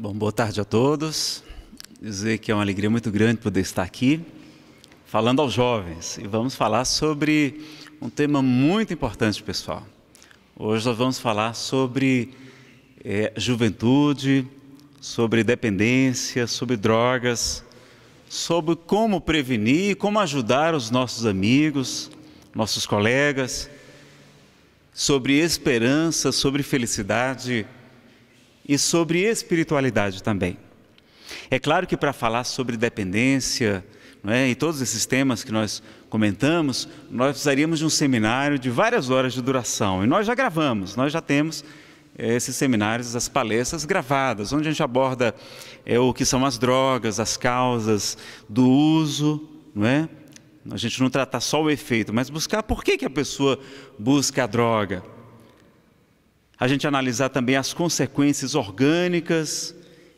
Bom, boa tarde a todos. Dizer que é uma alegria muito grande poder estar aqui falando aos jovens. E vamos falar sobre um tema muito importante, pessoal. Hoje nós vamos falar sobre juventude, sobre dependência, sobre drogas, sobre como prevenir, como ajudar os nossos amigos, nossos colegas, sobre esperança, sobre felicidade e sobre espiritualidade também. É claro que para falar sobre dependência, não é, e todos esses temas que nós comentamos, nós precisaríamos de um seminário de várias horas de duração. E nós já gravamos, nós já temos esses seminários, as palestras gravadas, onde a gente aborda o que são as drogas, as causas do uso, não é? A gente não tratar só o efeito, mas buscar por que a pessoa busca a droga. A gente analisar também as consequências orgânicas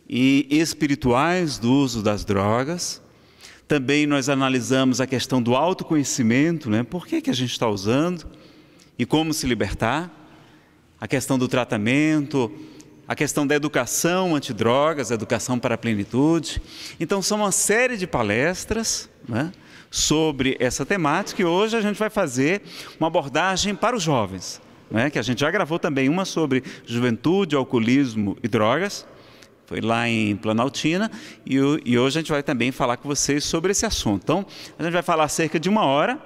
e espirituais do uso das drogas. Também nós analisamos a questão do autoconhecimento, né? Por que a gente está usando e como se libertar. A questão do tratamento, a questão da educação antidrogas, a educação para a plenitude. Então são uma série de palestras, né, sobre essa temática, e hoje a gente vai fazer uma abordagem para os jovens, né, que a gente já gravou também uma sobre juventude, alcoolismo e drogas, foi lá em Planaltina, e hoje a gente vai também falar com vocês sobre esse assunto. Então a gente vai falar cerca de 1 hora,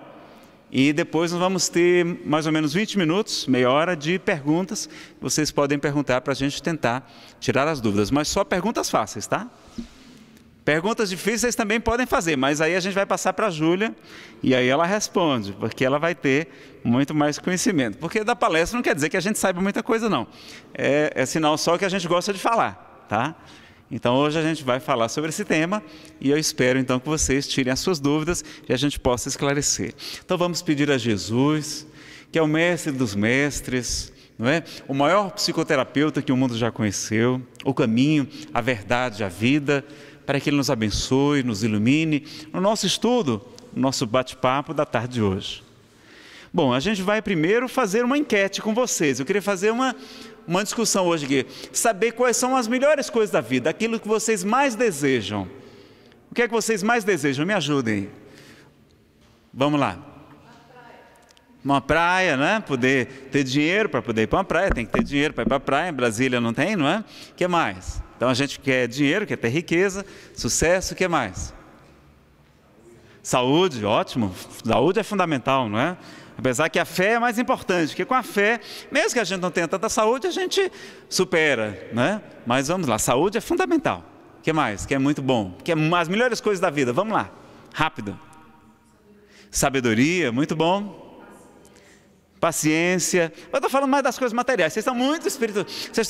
e depois nós vamos ter mais ou menos 20 minutos, meia hora de perguntas. Vocês podem perguntar para a gente tentar tirar as dúvidas, mas só perguntas fáceis, tá? Perguntas difíceis também podem fazer, mas aí a gente vai passar para a Júlia e aí ela responde, porque ela vai ter muito mais conhecimento. Porque da palestra não quer dizer que a gente saiba muita coisa, não. É sinal só que a gente gosta de falar, tá? Então hoje a gente vai falar sobre esse tema e eu espero então que vocês tirem as suas dúvidas e a gente possa esclarecer. Então vamos pedir a Jesus, que é o mestre dos mestres, não é? O maior psicoterapeuta que o mundo já conheceu, o caminho, a verdade, a vida, para que Ele nos abençoe, nos ilumine no nosso estudo, no nosso bate-papo da tarde de hoje. Bom, a gente vai primeiro fazer uma enquete com vocês. Eu queria fazer uma discussão hoje aqui, saber quais são as melhores coisas da vida, aquilo que vocês mais desejam. O que é que vocês mais desejam? Me ajudem. Vamos lá. Uma praia, né? Poder ter dinheiro para poder ir para uma praia, tem que ter dinheiro para ir para a praia, em Brasília não tem, não é? O que mais? Então a gente quer dinheiro, quer ter riqueza, sucesso, o que mais? Saúde, ótimo, saúde é fundamental, não é? Apesar que a fé é mais importante, porque com a fé, mesmo que a gente não tenha tanta saúde, a gente supera, né? Mas vamos lá, saúde é fundamental. O que mais? Que é muito bom, que é as melhores coisas da vida. Vamos lá, rápido. Sabedoria, muito bom. Paciência. Eu estou falando mais das coisas materiais. Vocês estão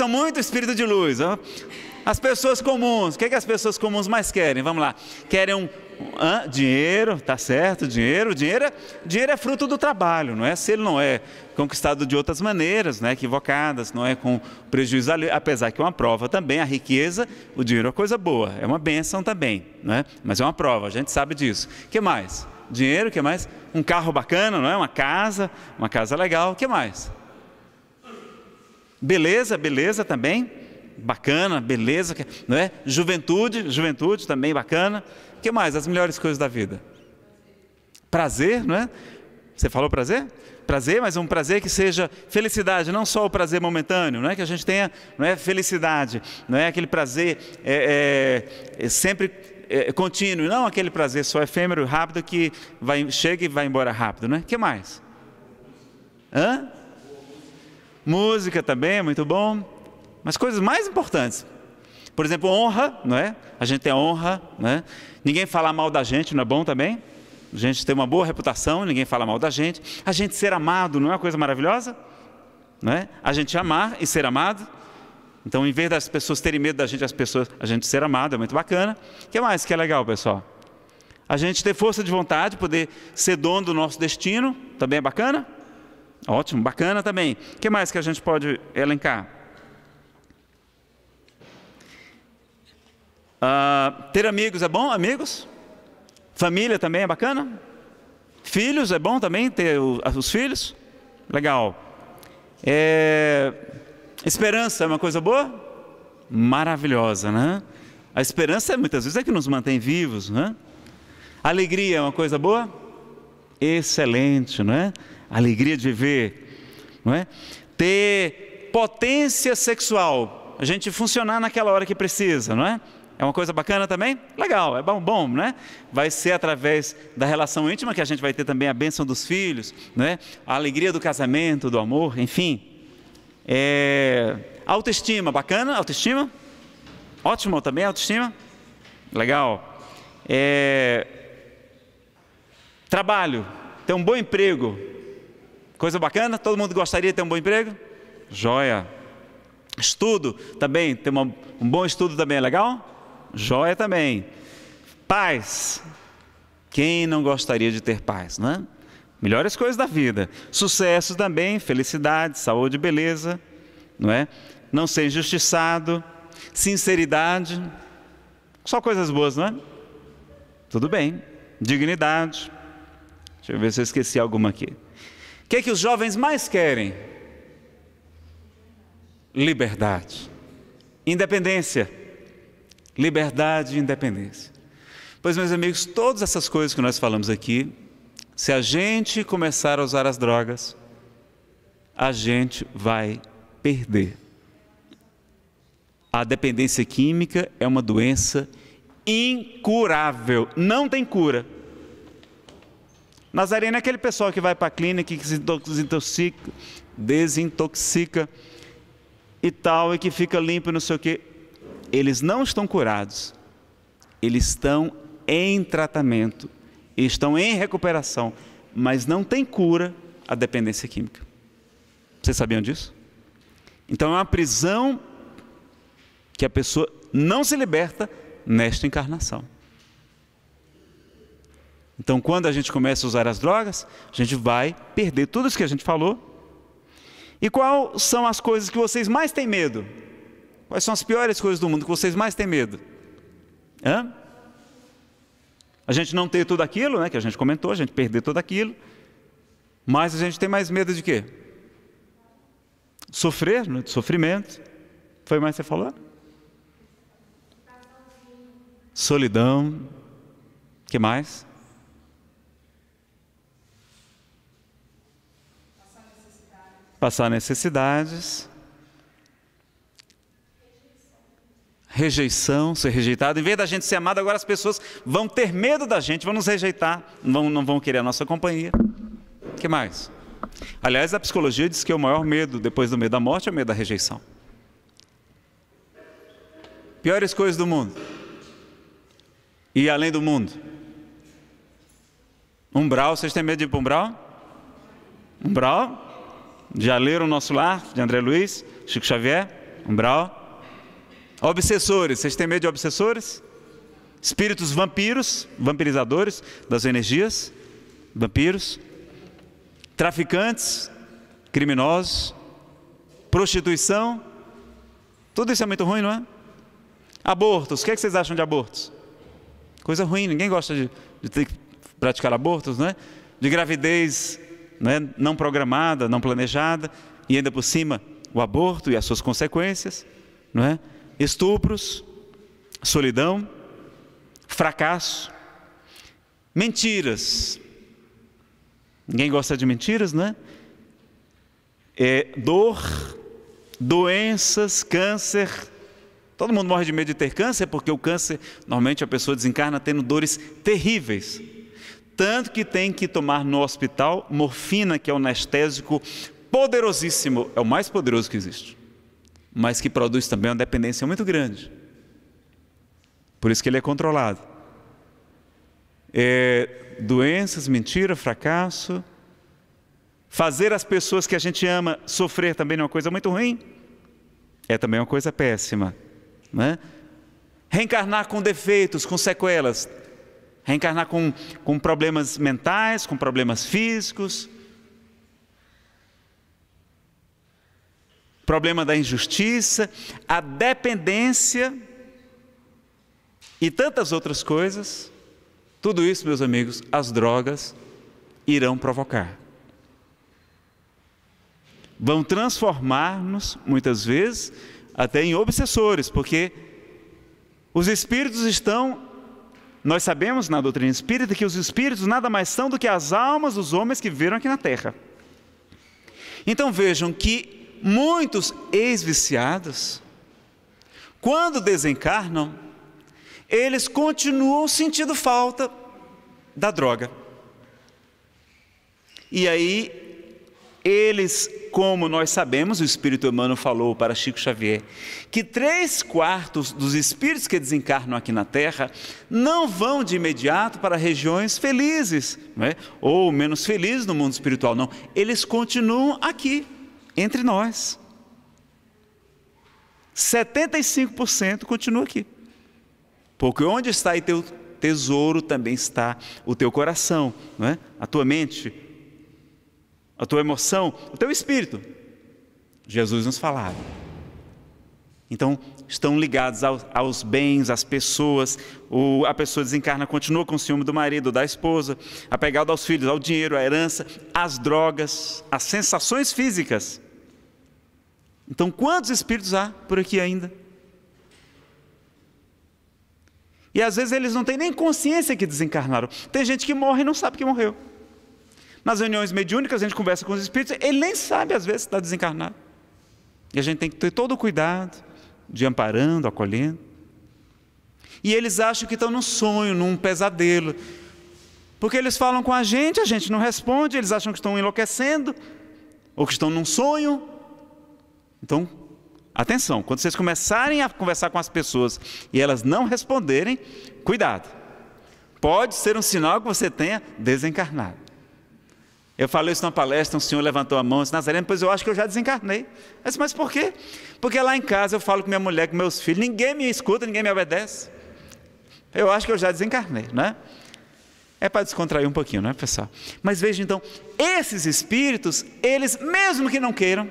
muito espírito de luz. Ó. As pessoas comuns, o que as pessoas comuns mais querem? Vamos lá, querem dinheiro, tá certo, dinheiro é fruto do trabalho, não é? Se ele não é conquistado de outras maneiras, né, equivocadas, não é com prejuízo ali, apesar que é uma prova também, a riqueza, o dinheiro é coisa boa, é uma bênção também, não é? Mas é uma prova, a gente sabe disso. O que mais? Dinheiro, o que mais? Um carro bacana, não é? Uma casa legal, o que mais? Beleza também, bacana, beleza, não é? Juventude também bacana. O que mais? As melhores coisas da vida. Prazer, não é? Você falou prazer? Prazer, mas um prazer que seja felicidade, não só o prazer momentâneo, não é? Que a gente tenha, não é, felicidade, não é aquele prazer sempre contínuo, não aquele prazer só efêmero, rápido, que chega e vai embora rápido, não é? O que mais? Música também é muito bom, mas coisas mais importantes. Por exemplo, honra, não é? A gente tem honra, não é? Ninguém falar mal da gente, não é bom também? A gente tem uma boa reputação, ninguém fala mal da gente. A gente ser amado, não é uma coisa maravilhosa? Não é? A gente amar e ser amado. Então, em vez das pessoas terem medo da gente, a gente ser amado, é muito bacana. O que mais que é legal, pessoal? A gente ter força de vontade, poder ser dono do nosso destino, também é bacana? Ótimo, bacana também. O que mais que a gente pode elencar? Ter amigos é bom? Amigos? Família também é bacana? Filhos é bom também ter os filhos? Legal. Esperança é uma coisa boa? maravilhosa, né? A esperança muitas vezes é que nos mantém vivos, né? Alegria é uma coisa boa? Excelente, não é? Alegria de viver, não é? Ter potência sexual, a gente funcionar naquela hora que precisa, não é? É uma coisa bacana também? Legal, é bom, né? Vai ser através da relação íntima que a gente vai ter também a bênção dos filhos, né? A alegria do casamento, do amor, enfim. Autoestima, bacana? Autoestima? Ótimo também, autoestima? Legal. Trabalho, ter um bom emprego, coisa bacana? Todo mundo gostaria de ter um bom emprego? Joia. Estudo também, ter um bom estudo também é legal? Joia também. Paz, quem não gostaria de ter paz, né? Melhores coisas da vida. Sucesso também, felicidade, saúde, beleza, não é? Não ser injustiçado, sinceridade, só coisas boas, não é? Tudo bem. Dignidade. Deixa eu ver se eu esqueci alguma aqui. O que é que os jovens mais querem? Liberdade. Independência. Liberdade e independência. Pois, meus amigos, todas essas coisas que nós falamos aqui, se a gente começar a usar as drogas, a gente vai perder. A dependência química é uma doença incurável, não tem cura. Nazareno é aquele pessoal que vai para a clínica, que se desintoxica e tal, e que fica limpo e não sei o quê. Eles não estão curados, eles estão em tratamento, estão em recuperação, mas não tem cura a dependência química. Vocês sabiam disso? Então é uma prisão que a pessoa não se liberta nesta encarnação. Então, quando a gente começa a usar as drogas, a gente vai perder tudo isso que a gente falou. E quais são as coisas que vocês mais têm medo? Quais são as piores coisas do mundo que vocês mais têm medo? A gente não ter tudo aquilo, né, que a gente comentou, a gente perder tudo aquilo. Mas a gente tem mais medo de quê? Sofrer, né? De sofrimento. Foi mais que você falou? Solidão. O que mais? Passar necessidades. Rejeição, ser rejeitado. Em vez da gente ser amado, agora as pessoas vão ter medo da gente, vão nos rejeitar, não vão querer a nossa companhia. O que mais? Aliás, a psicologia diz que o maior medo, depois do medo da morte, é o medo da rejeição. Piores coisas do mundo. E além do mundo? Umbral, vocês têm medo de ir para umbral? Umbral? Já leram O Nosso Lar, de André Luiz, Chico Xavier? Umbral. Obsessores, vocês têm medo de obsessores? Espíritos vampiros, vampirizadores das energias, vampiros. Traficantes, criminosos, prostituição. Tudo isso é muito ruim, não é? Abortos, o que vocês acham de abortos? Coisa ruim, ninguém gosta de ter que praticar abortos, não é? De gravidez, não programada, não planejada, e ainda por cima o aborto e as suas consequências, não é? Estupros, solidão, fracasso, mentiras. Ninguém gosta de mentiras, né? Dor, doenças, câncer. Todo mundo morre de medo de ter câncer, porque o câncer, normalmente a pessoa desencarna tendo dores terríveis. Tanto que tem que tomar no hospital morfina, que é um anestésico poderosíssimo, é o mais poderoso que existe, mas que produz também uma dependência muito grande. Por isso que ele é controlado. Doenças, mentira, fracasso. Fazer as pessoas que a gente ama sofrer também não é uma coisa muito ruim. É também uma coisa péssima, né? Reencarnar com defeitos, com sequelas. Reencarnar com problemas mentais, com problemas físicos. Problema da injustiça, a dependência e tantas outras coisas. Tudo isso, meus amigos, as drogas irão provocar. Vão transformar-nos, muitas vezes, até em obsessores, porque os espíritos nós sabemos na doutrina espírita que os espíritos nada mais são do que as almas dos homens que viveram aqui na Terra. Então vejam que muitos ex-viciados, quando desencarnam, eles continuam sentindo falta da droga. E aí, eles, como nós sabemos, o Espírito Emmanuel falou para Chico Xavier, que 3/4 dos espíritos que desencarnam aqui na Terra não vão de imediato para regiões felizes, não é? Ou menos felizes no mundo espiritual, não. Eles continuam aqui, entre nós. 75% continua aqui. Porque onde está aí teu tesouro, também está o teu coração, não é? A tua mente, a tua emoção, o teu espírito. Jesus nos falava. Então, estão ligados aos bens, às pessoas. A pessoa desencarna, continua com o ciúme do marido, da esposa, apegado aos filhos, ao dinheiro, à herança, às drogas, às sensações físicas. Então, quantos espíritos há por aqui ainda? E às vezes eles não têm nem consciência que desencarnaram. Tem gente que morre e não sabe que morreu. Nas reuniões mediúnicas, a gente conversa com os espíritos, ele nem sabe às vezes que está desencarnado. E a gente tem que ter todo o cuidado de amparando, acolhendo. E eles acham que estão num sonho, num pesadelo. Porque eles falam com a gente não responde, eles acham que estão enlouquecendo, ou que estão num sonho. Então, atenção, quando vocês começarem a conversar com as pessoas e elas não responderem, cuidado. Pode ser um sinal que você tenha desencarnado. Eu falei isso numa palestra, um senhor levantou a mão e disse: Nazareno, pois eu acho que eu já desencarnei. Eu disse: mas por quê? Porque lá em casa eu falo com minha mulher, com meus filhos, ninguém me escuta, ninguém me obedece. Eu acho que eu já desencarnei, né? É para descontrair um pouquinho, não é, pessoal? Mas veja então, esses espíritos, eles, mesmo que não queiram,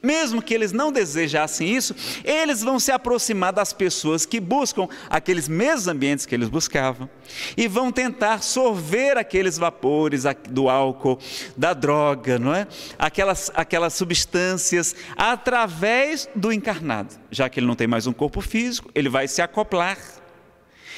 mesmo que eles não desejassem isso, eles vão se aproximar das pessoas que buscam aqueles mesmos ambientes que eles buscavam e vão tentar sorver aqueles vapores do álcool, da droga, não é? Aquelas substâncias através do encarnado. Já que ele não tem mais um corpo físico, ele vai se acoplar.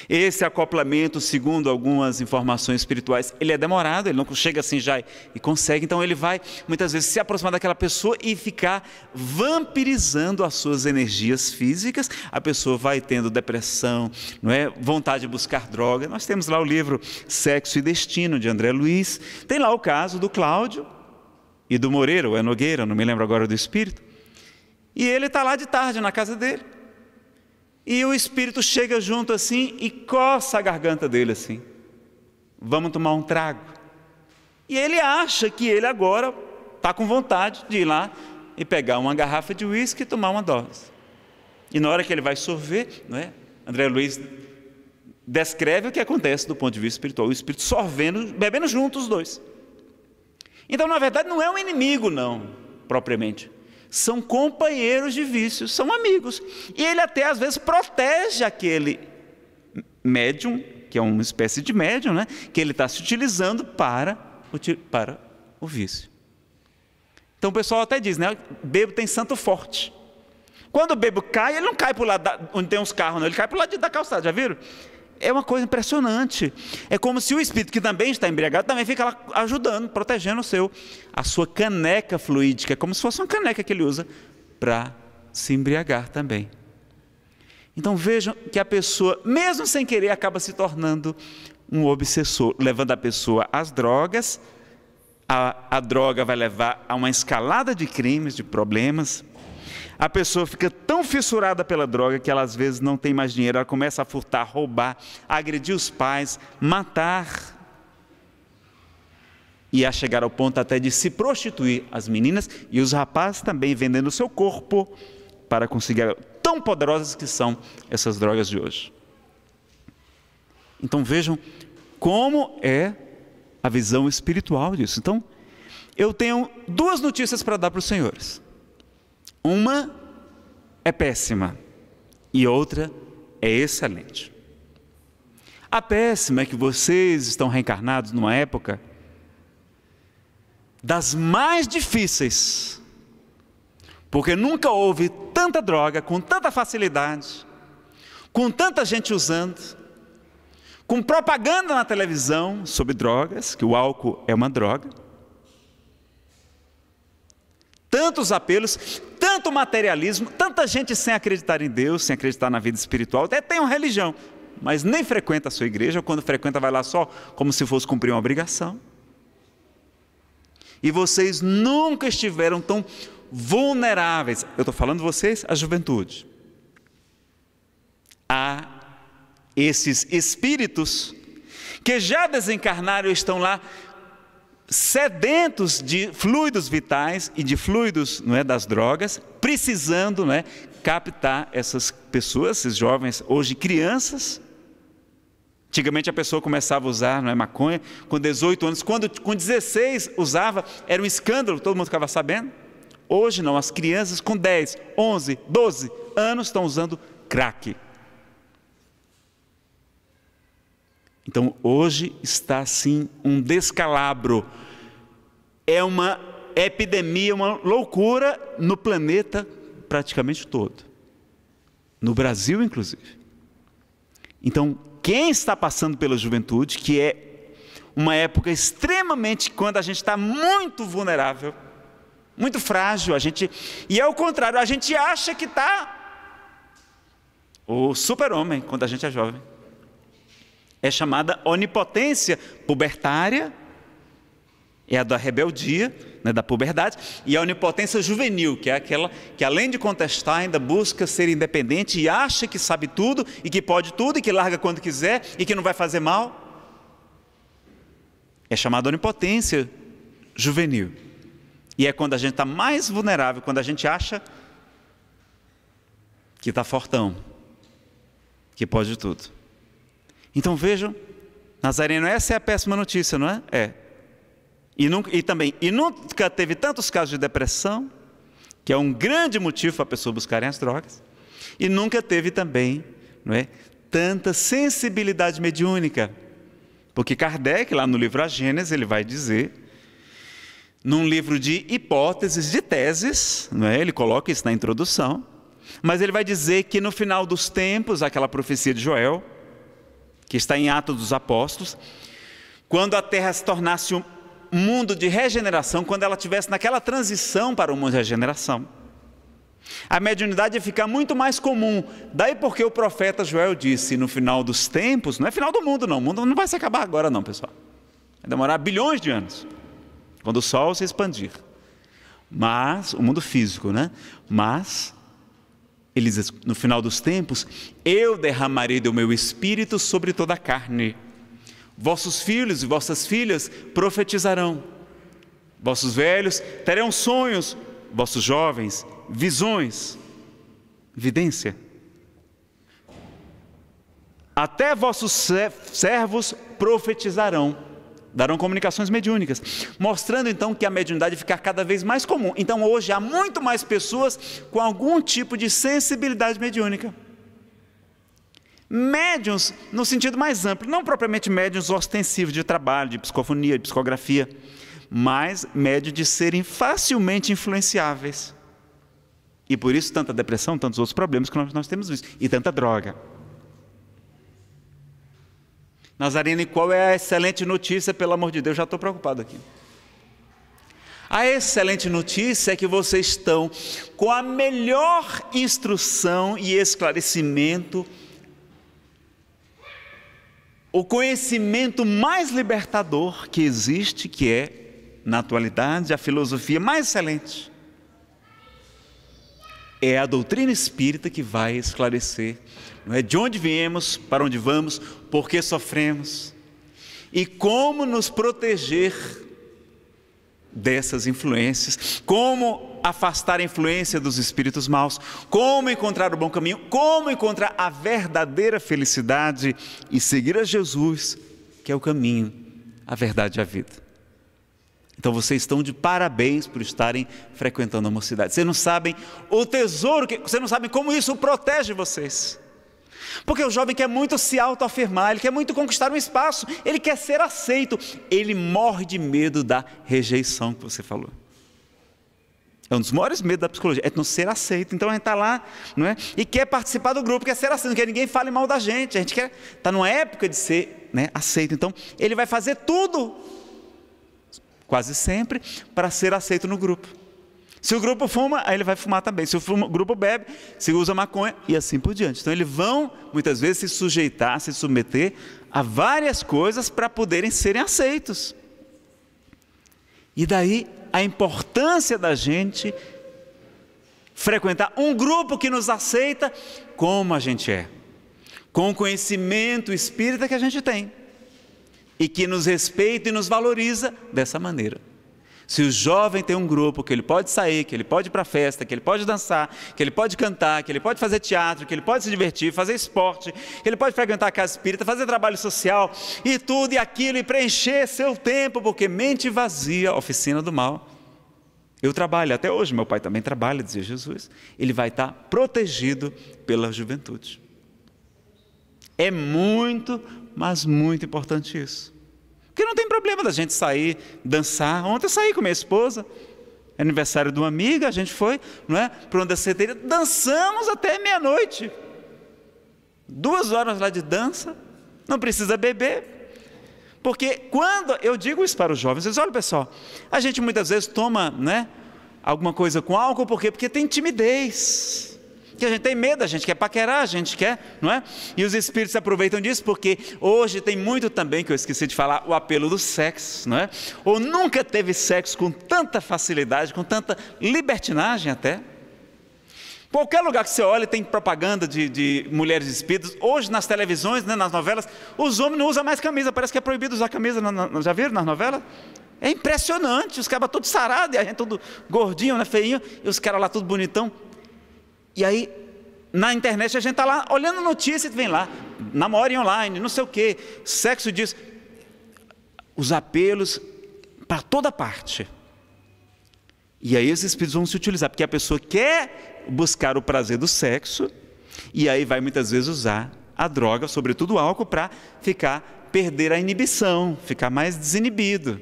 Esse acoplamento, segundo algumas informações espirituais, ele é demorado, ele não chega assim já e consegue. Então ele vai muitas vezes se aproximar daquela pessoa e ficar vampirizando as suas energias físicas. A pessoa vai tendo depressão, não é? Vontade de buscar droga. Nós temos lá o livro Sexo e Destino, de André Luiz. Tem lá o caso do Cláudio e do Moreira, ou é Nogueira, não me lembro agora do espírito. E ele está lá de tarde na casa dele. E o espírito chega junto assim e coça a garganta dele assim. Vamos tomar um trago. E ele acha que ele agora está com vontade de ir lá e pegar uma garrafa de uísque e tomar uma dose. E na hora que ele vai sorver, não é? André Luiz descreve o que acontece do ponto de vista espiritual. O espírito sorvendo, bebendo juntos os dois. Então, na verdade, não é um inimigo, não, propriamente. São companheiros de vícios, são amigos. E ele até às vezes protege aquele médium, que é uma espécie de médium, né? Que ele está se utilizando para o vício. Então o pessoal até diz, né? Bebo tem santo forte. Quando o bebo cai, ele não cai para o lado onde tem uns carros, não, ele cai para o lado da calçada, já viram? É uma coisa impressionante. É como se o espírito que também está embriagado também fica lá ajudando, protegendo a sua caneca fluídica. É como se fosse uma caneca que ele usa para se embriagar também. Então vejam que a pessoa, mesmo sem querer, acaba se tornando um obsessor, levando a pessoa às drogas. A droga vai levar a uma escalada de crimes, de problemas. A pessoa fica tão fissurada pela droga que ela às vezes não tem mais dinheiro, ela começa a furtar, roubar, agredir os pais, matar. E a chegar ao ponto até de se prostituir, as meninas e os rapazes também vendendo o seu corpo para conseguir, tão poderosas que são essas drogas de hoje. Então vejam como é a visão espiritual disso. Então, eu tenho duas notícias para dar para os senhores. Uma é péssima e outra é excelente. A péssima é que vocês estão reencarnados numa época das mais difíceis, Porque nunca houve tanta droga, com tanta facilidade, com tanta gente usando, com propaganda na televisão sobre drogas, que o álcool é uma droga. Tantos apelos, tanto materialismo, tanta gente sem acreditar em Deus, sem acreditar na vida espiritual, até tem uma religião, mas nem frequenta a sua igreja, ou quando frequenta vai lá só como se fosse cumprir uma obrigação. E vocês nunca estiveram tão vulneráveis. Eu estou falando de vocês, a juventude. Há esses espíritos que já desencarnaram e estão lá sedentos de fluidos vitais e de fluidos, não é, das drogas, precisando, não é, captar essas pessoas, esses jovens, hoje crianças. Antigamente a pessoa começava a usar, não é, maconha com 18 anos, quando com 16 usava, era um escândalo, todo mundo ficava sabendo. Hoje não, as crianças com 10, 11, 12 anos estão usando crack. Então hoje está assim um descalabro, é uma epidemia, uma loucura no planeta praticamente todo, no Brasil inclusive. Então quem está passando pela juventude, que é uma época extremamente, quando a gente está muito vulnerável, muito frágil, e ao contrário, a gente acha que está o super-homem quando a gente é jovem. É chamada onipotência pubertária, é a da rebeldia, né, da puberdade, e a onipotência juvenil, que é aquela que além de contestar ainda busca ser independente e acha que sabe tudo, e que pode tudo, e que larga quando quiser, e que não vai fazer mal. É chamada onipotência juvenil. E é quando a gente está mais vulnerável, quando a gente acha que está fortão, que pode tudo. Então vejam, Nazareno, essa é a péssima notícia, não é? É. E nunca teve tantos casos de depressão, que é um grande motivo para a pessoa buscarem as drogas, e nunca teve também, não é, tanta sensibilidade mediúnica, porque Kardec, lá no livro A Gênese, ele vai dizer, num livro de hipóteses, de teses, não é? Ele coloca isso na introdução, mas ele vai dizer que no final dos tempos, aquela profecia de Joel, que está em Atos dos Apóstolos, quando a Terra se tornasse um mundo de regeneração, quando ela estivesse naquela transição para o mundo de regeneração, a mediunidade ia ficar muito mais comum. Daí porque o profeta Joel disse, no final dos tempos, não é final do mundo não, o mundo não vai se acabar agora não, pessoal. Vai demorar bilhões de anos, quando o Sol se expandir. Mas, o mundo físico, né? Mas, ele diz, no final dos tempos, eu derramarei do meu espírito sobre toda a carne. Vossos filhos e vossas filhas profetizarão. Vossos velhos terão sonhos, vossos jovens, visões, vidência. Até vossos servos profetizarão, darão comunicações mediúnicas, mostrando então que a mediunidade fica cada vez mais comum. Então hoje há muito mais pessoas com algum tipo de sensibilidade mediúnica. Médiuns no sentido mais amplo, não propriamente médiuns ostensivos de trabalho, de psicofonia, de psicografia, mas médiuns de serem facilmente influenciáveis. E por isso tanta depressão, tantos outros problemas que nós temos visto, e tanta droga. Nazareno, e qual é a excelente notícia, pelo amor de Deus, já estou preocupado aqui. A excelente notícia é que vocês estão com a melhor instrução e esclarecimento, o conhecimento mais libertador que existe, que é, na atualidade, a filosofia mais excelente. É a doutrina espírita que vai esclarecer, não é, de onde viemos, para onde vamos, por que sofremos e como nos proteger dessas influências, como afastar a influência dos espíritos maus, como encontrar o bom caminho, como encontrar a verdadeira felicidade e seguir a Jesus, que é o caminho, a verdade e a vida. Então vocês estão de parabéns por estarem frequentando a mocidade. Vocês não sabem o tesouro, vocês não sabem como isso protege vocês. Porque o jovem quer muito se autoafirmar, ele quer muito conquistar um espaço, ele quer ser aceito, ele morre de medo da rejeição que você falou. É um dos maiores medos da psicologia, é não ser aceito. Então a gente está lá, não é? E quer participar do grupo, quer ser aceito, não quer que ninguém fale mal da gente. A gente quer estar numa época de ser, né, aceito. Então ele vai fazer tudo, quase sempre, para ser aceito no grupo. Se o grupo fuma, aí ele vai fumar também. Se o grupo bebe, se usa maconha e assim por diante. Então eles vão, muitas vezes, se sujeitar, se submeter a várias coisas para poderem serem aceitos. E daí a importância da gente frequentar um grupo que nos aceita como a gente é, com o conhecimento espírita que a gente tem, e que nos respeita e nos valoriza dessa maneira. Se o jovem tem um grupo que ele pode sair, que ele pode ir para a festa, que ele pode dançar, que ele pode cantar, que ele pode fazer teatro, que ele pode se divertir, fazer esporte, que ele pode frequentar a casa espírita, fazer trabalho social e tudo e aquilo, e preencher seu tempo, porque mente vazia, oficina do mal. Eu trabalho, até hoje meu pai também trabalha, dizia Jesus, ele vai estar protegido pela juventude. É muito, mas muito importante isso. Porque não tem problema da gente sair, dançar. Ontem eu saí com minha esposa, aniversário de uma amiga, a gente foi, não é, para uma danceteria, dançamos até meia-noite. 2 horas lá de dança, não precisa beber. Porque quando, eu digo isso para os jovens, eles, olha pessoal, a gente muitas vezes toma, né, alguma coisa com álcool, por quê? Porque tem timidez. Que a gente tem medo, a gente quer paquerar, a gente quer, não é? E os espíritos se aproveitam disso, porque hoje tem muito também, que eu esqueci de falar, o apelo do sexo, não é? Ou nunca teve sexo com tanta facilidade, com tanta libertinagem até. Qualquer lugar que você olha tem propaganda de mulheres espíritas. Hoje nas televisões, né, nas novelas, os homens não usam mais camisa, parece que é proibido usar camisa, já viram nas novelas? É impressionante, os caras todos sarados, e a gente todo gordinho, né, feinho, e os caras lá tudo bonitão. E aí, na internet, a gente está lá, olhando notícia, vem lá, namorem online, não sei o quê, sexo disso. Os apelos para toda parte. E aí, esses espíritos vão se utilizar, porque a pessoa quer buscar o prazer do sexo, e aí vai muitas vezes usar a droga, sobretudo o álcool, para perder a inibição, ficar mais desinibido,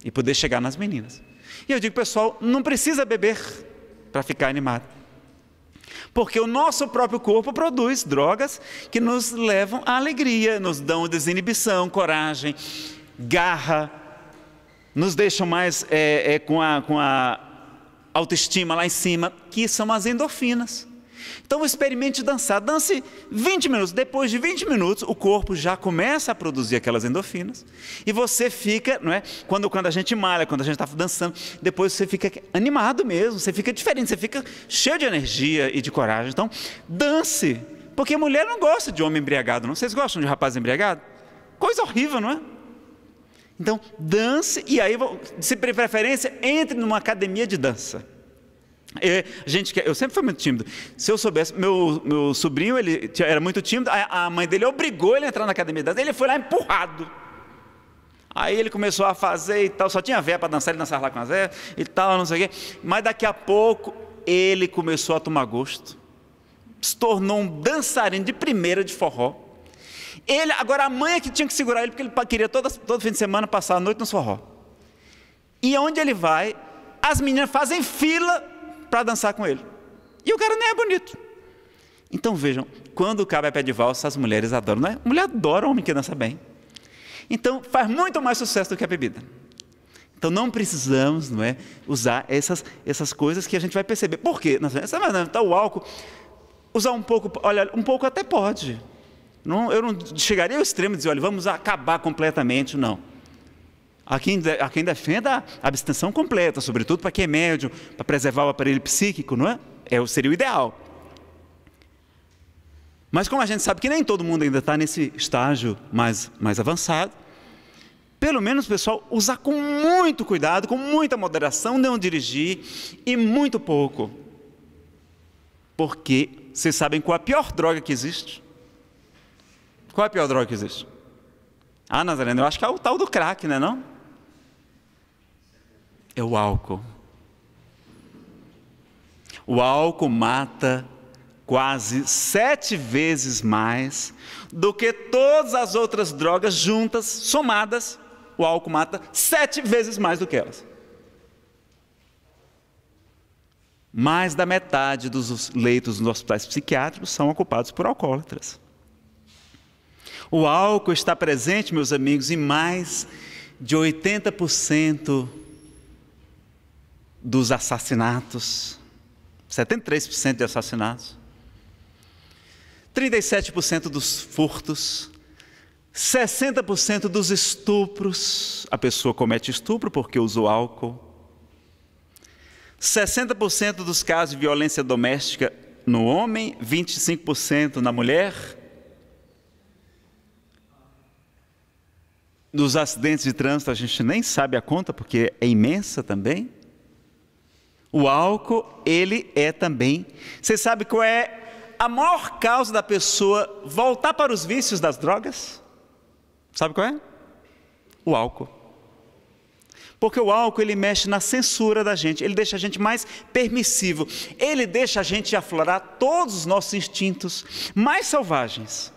e poder chegar nas meninas. E eu digo, pessoal, não precisa beber para ficar animado. Porque o nosso próprio corpo produz drogas que nos levam à alegria, nos dão desinibição, coragem, garra, nos deixam mais com a autoestima lá em cima, que são as endorfinas. Então experimente dançar, dance 20 minutos, depois de 20 minutos o corpo já começa a produzir aquelas endorfinas, e você fica, não é? Quando a gente malha, quando a gente está dançando, depois você fica animado mesmo, você fica diferente, você fica cheio de energia e de coragem. Então dance, porque mulher não gosta de homem embriagado, não? Vocês gostam de rapaz embriagado? Coisa horrível, não é? Então dance, e aí, se preferência, entre numa academia de dança. Eu sempre fui muito tímido. Se eu soubesse, meu sobrinho, ele era muito tímido, a mãe dele obrigou ele a entrar na academia de dança, ele foi lá empurrado. Aí ele começou a fazer e tal, só tinha véia para dançar, ele dançava lá com as véias e tal, não sei o quê. Mas daqui a pouco ele começou a tomar gosto, se tornou um dançarino de primeira de forró. Agora a mãe é que tinha que segurar ele, porque ele queria todo fim de semana passar a noite no forró. E onde ele vai, as meninas fazem fila para dançar com ele, e o cara nem é bonito. Então vejam, quando o cara é pé de valsa, as mulheres adoram, não é? A mulher adora o homem que dança bem. Então faz muito mais sucesso do que a bebida. Então não precisamos, não é, usar essas coisas que a gente vai perceber. Por quê? Então, o álcool, usar um pouco, olha, um pouco até pode. Eu não chegaria ao extremo de dizer, olha, vamos acabar completamente, não. Há quem defenda a abstenção completa, sobretudo para quem é médium, para preservar o aparelho psíquico, não é? Seria o ideal. Mas como a gente sabe que nem todo mundo ainda está nesse estágio mais avançado, pelo menos, pessoal, usar com muito cuidado, com muita moderação, não dirigir, e muito pouco. Porque vocês sabem qual a pior droga que existe? Qual é a pior droga que existe? Ah, Nazareno, eu acho que é o tal do crack, não é não? É o álcool. O álcool mata quase 7 vezes mais do que todas as outras drogas juntas, somadas. O álcool mata 7 vezes mais do que elas. mais da metade dos leitos nos hospitais psiquiátricos são ocupados por alcoólatras. O álcool está presente, meus amigos, em mais de 80% dos assassinatos, 73% de assassinatos, 37% dos furtos, 60% dos estupros, a pessoa comete estupro porque usou álcool, 60% dos casos de violência doméstica no homem, 25% na mulher, dos acidentes de trânsito a gente nem sabe a conta porque é imensa também. O álcool, ele é também, você sabe qual é a maior causa da pessoa voltar para os vícios das drogas? Sabe qual é? O álcool. Porque o álcool, ele mexe na censura da gente, ele deixa a gente mais permissivo, ele deixa a gente aflorar todos os nossos instintos mais selvagens,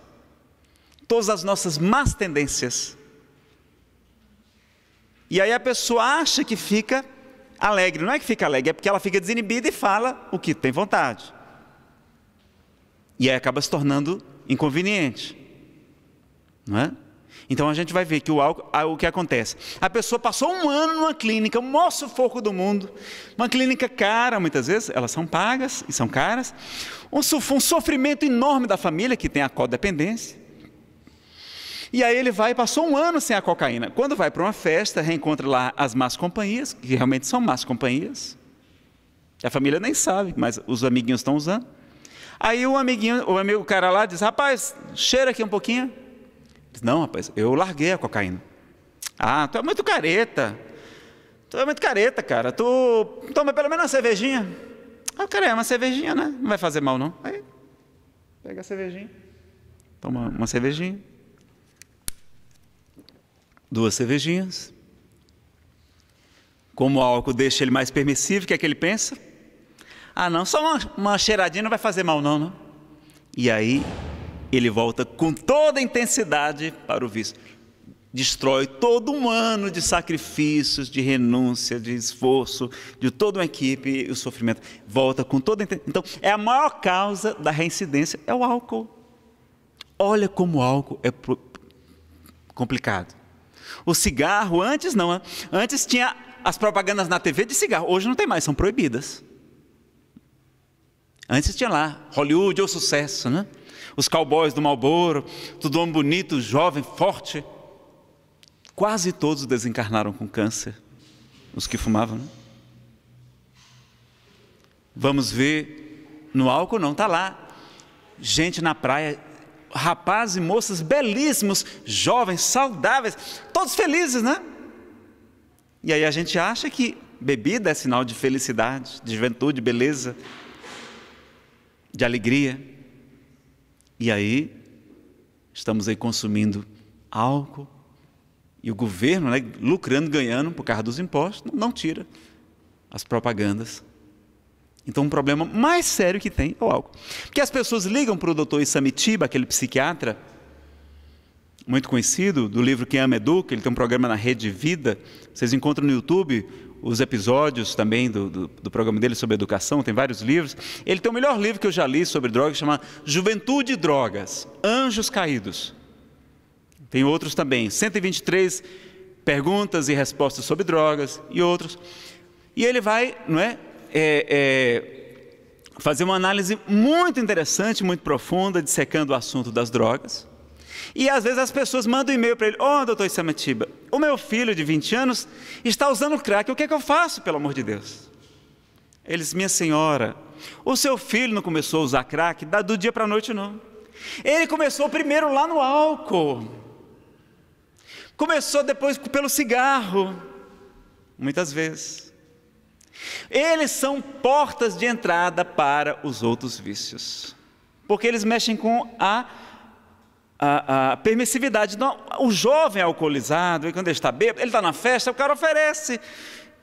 todas as nossas más tendências. E aí a pessoa acha que fica alegre, não é que fica alegre, é porque ela fica desinibida e fala o que tem vontade. E aí acaba se tornando inconveniente, não é? Então a gente vai ver que o álcool, o que acontece? A pessoa passou um ano numa clínica, o maior sufoco do mundo, uma clínica cara, muitas vezes, elas são pagas e são caras, um sofrimento enorme da família que tem a codependência. E aí ele vai e passou um ano sem a cocaína. Quando vai para uma festa, reencontra lá as más companhias, que realmente são más companhias. A família nem sabe, mas os amiguinhos estão usando. Aí o cara lá diz, rapaz, cheira aqui um pouquinho. Diz, não, rapaz, eu larguei a cocaína. Ah, tu é muito careta. Tu é muito careta, cara. Tu toma pelo menos uma cervejinha. Ah, cara, é uma cervejinha, né? Não vai fazer mal, não. Aí, pega a cervejinha. Toma uma cervejinha. 2 cervejinhas. Como o álcool deixa ele mais permissivo, o que é que ele pensa? Ah, não, só uma cheiradinha não vai fazer mal, não. E aí, ele volta com toda a intensidade para o vício. Destrói todo um ano de sacrifícios, de renúncia, de esforço, de toda uma equipe e o sofrimento. Volta com toda a intensidade. Então, é a maior causa da reincidência, é o álcool. Olha como o álcool é complicado. O cigarro, antes não, antes tinha as propagandas na TV de cigarro, hoje não tem mais, são proibidas. Antes tinha lá, Hollywood, o sucesso, né? Os cowboys do Marlboro, tudo homem bonito, jovem, forte. Quase todos desencarnaram com câncer, os que fumavam, né? Vamos ver, no álcool não, está lá, gente na praia, rapazes e moças belíssimos, jovens, saudáveis, todos felizes, né? E aí a gente acha que bebida é sinal de felicidade, de juventude, beleza, de alegria. E aí, estamos aí consumindo álcool, e o governo, né, lucrando, ganhando por causa dos impostos, não tira as propagandas. Então, um problema mais sério que tem é o álcool. Porque as pessoas ligam para o Dr. Isamitiba, aquele psiquiatra muito conhecido, do livro Quem Ama Educa, ele tem um programa na Rede Vida, vocês encontram no YouTube os episódios também do programa dele sobre educação, tem vários livros. Ele tem o melhor livro que eu já li sobre drogas, chama Juventude e Drogas, Anjos Caídos. Tem outros também, 123 perguntas e respostas sobre drogas e outros. E ele vai, não é, fazer uma análise muito interessante, muito profunda, dissecando o assunto das drogas. E às vezes as pessoas mandam um e-mail para ele, doutor Isamitiba, o meu filho de 20 anos está usando crack, o que é que eu faço, pelo amor de Deus? Ele diz, minha senhora, o seu filho não começou a usar crack do dia para a noite, não. Ele começou primeiro lá no álcool, começou depois pelo cigarro, muitas vezes. Eles são portas de entrada para os outros vícios, porque eles mexem com a permissividade. Não, o jovem alcoolizado, quando ele está bêbado, ele está na festa, o cara oferece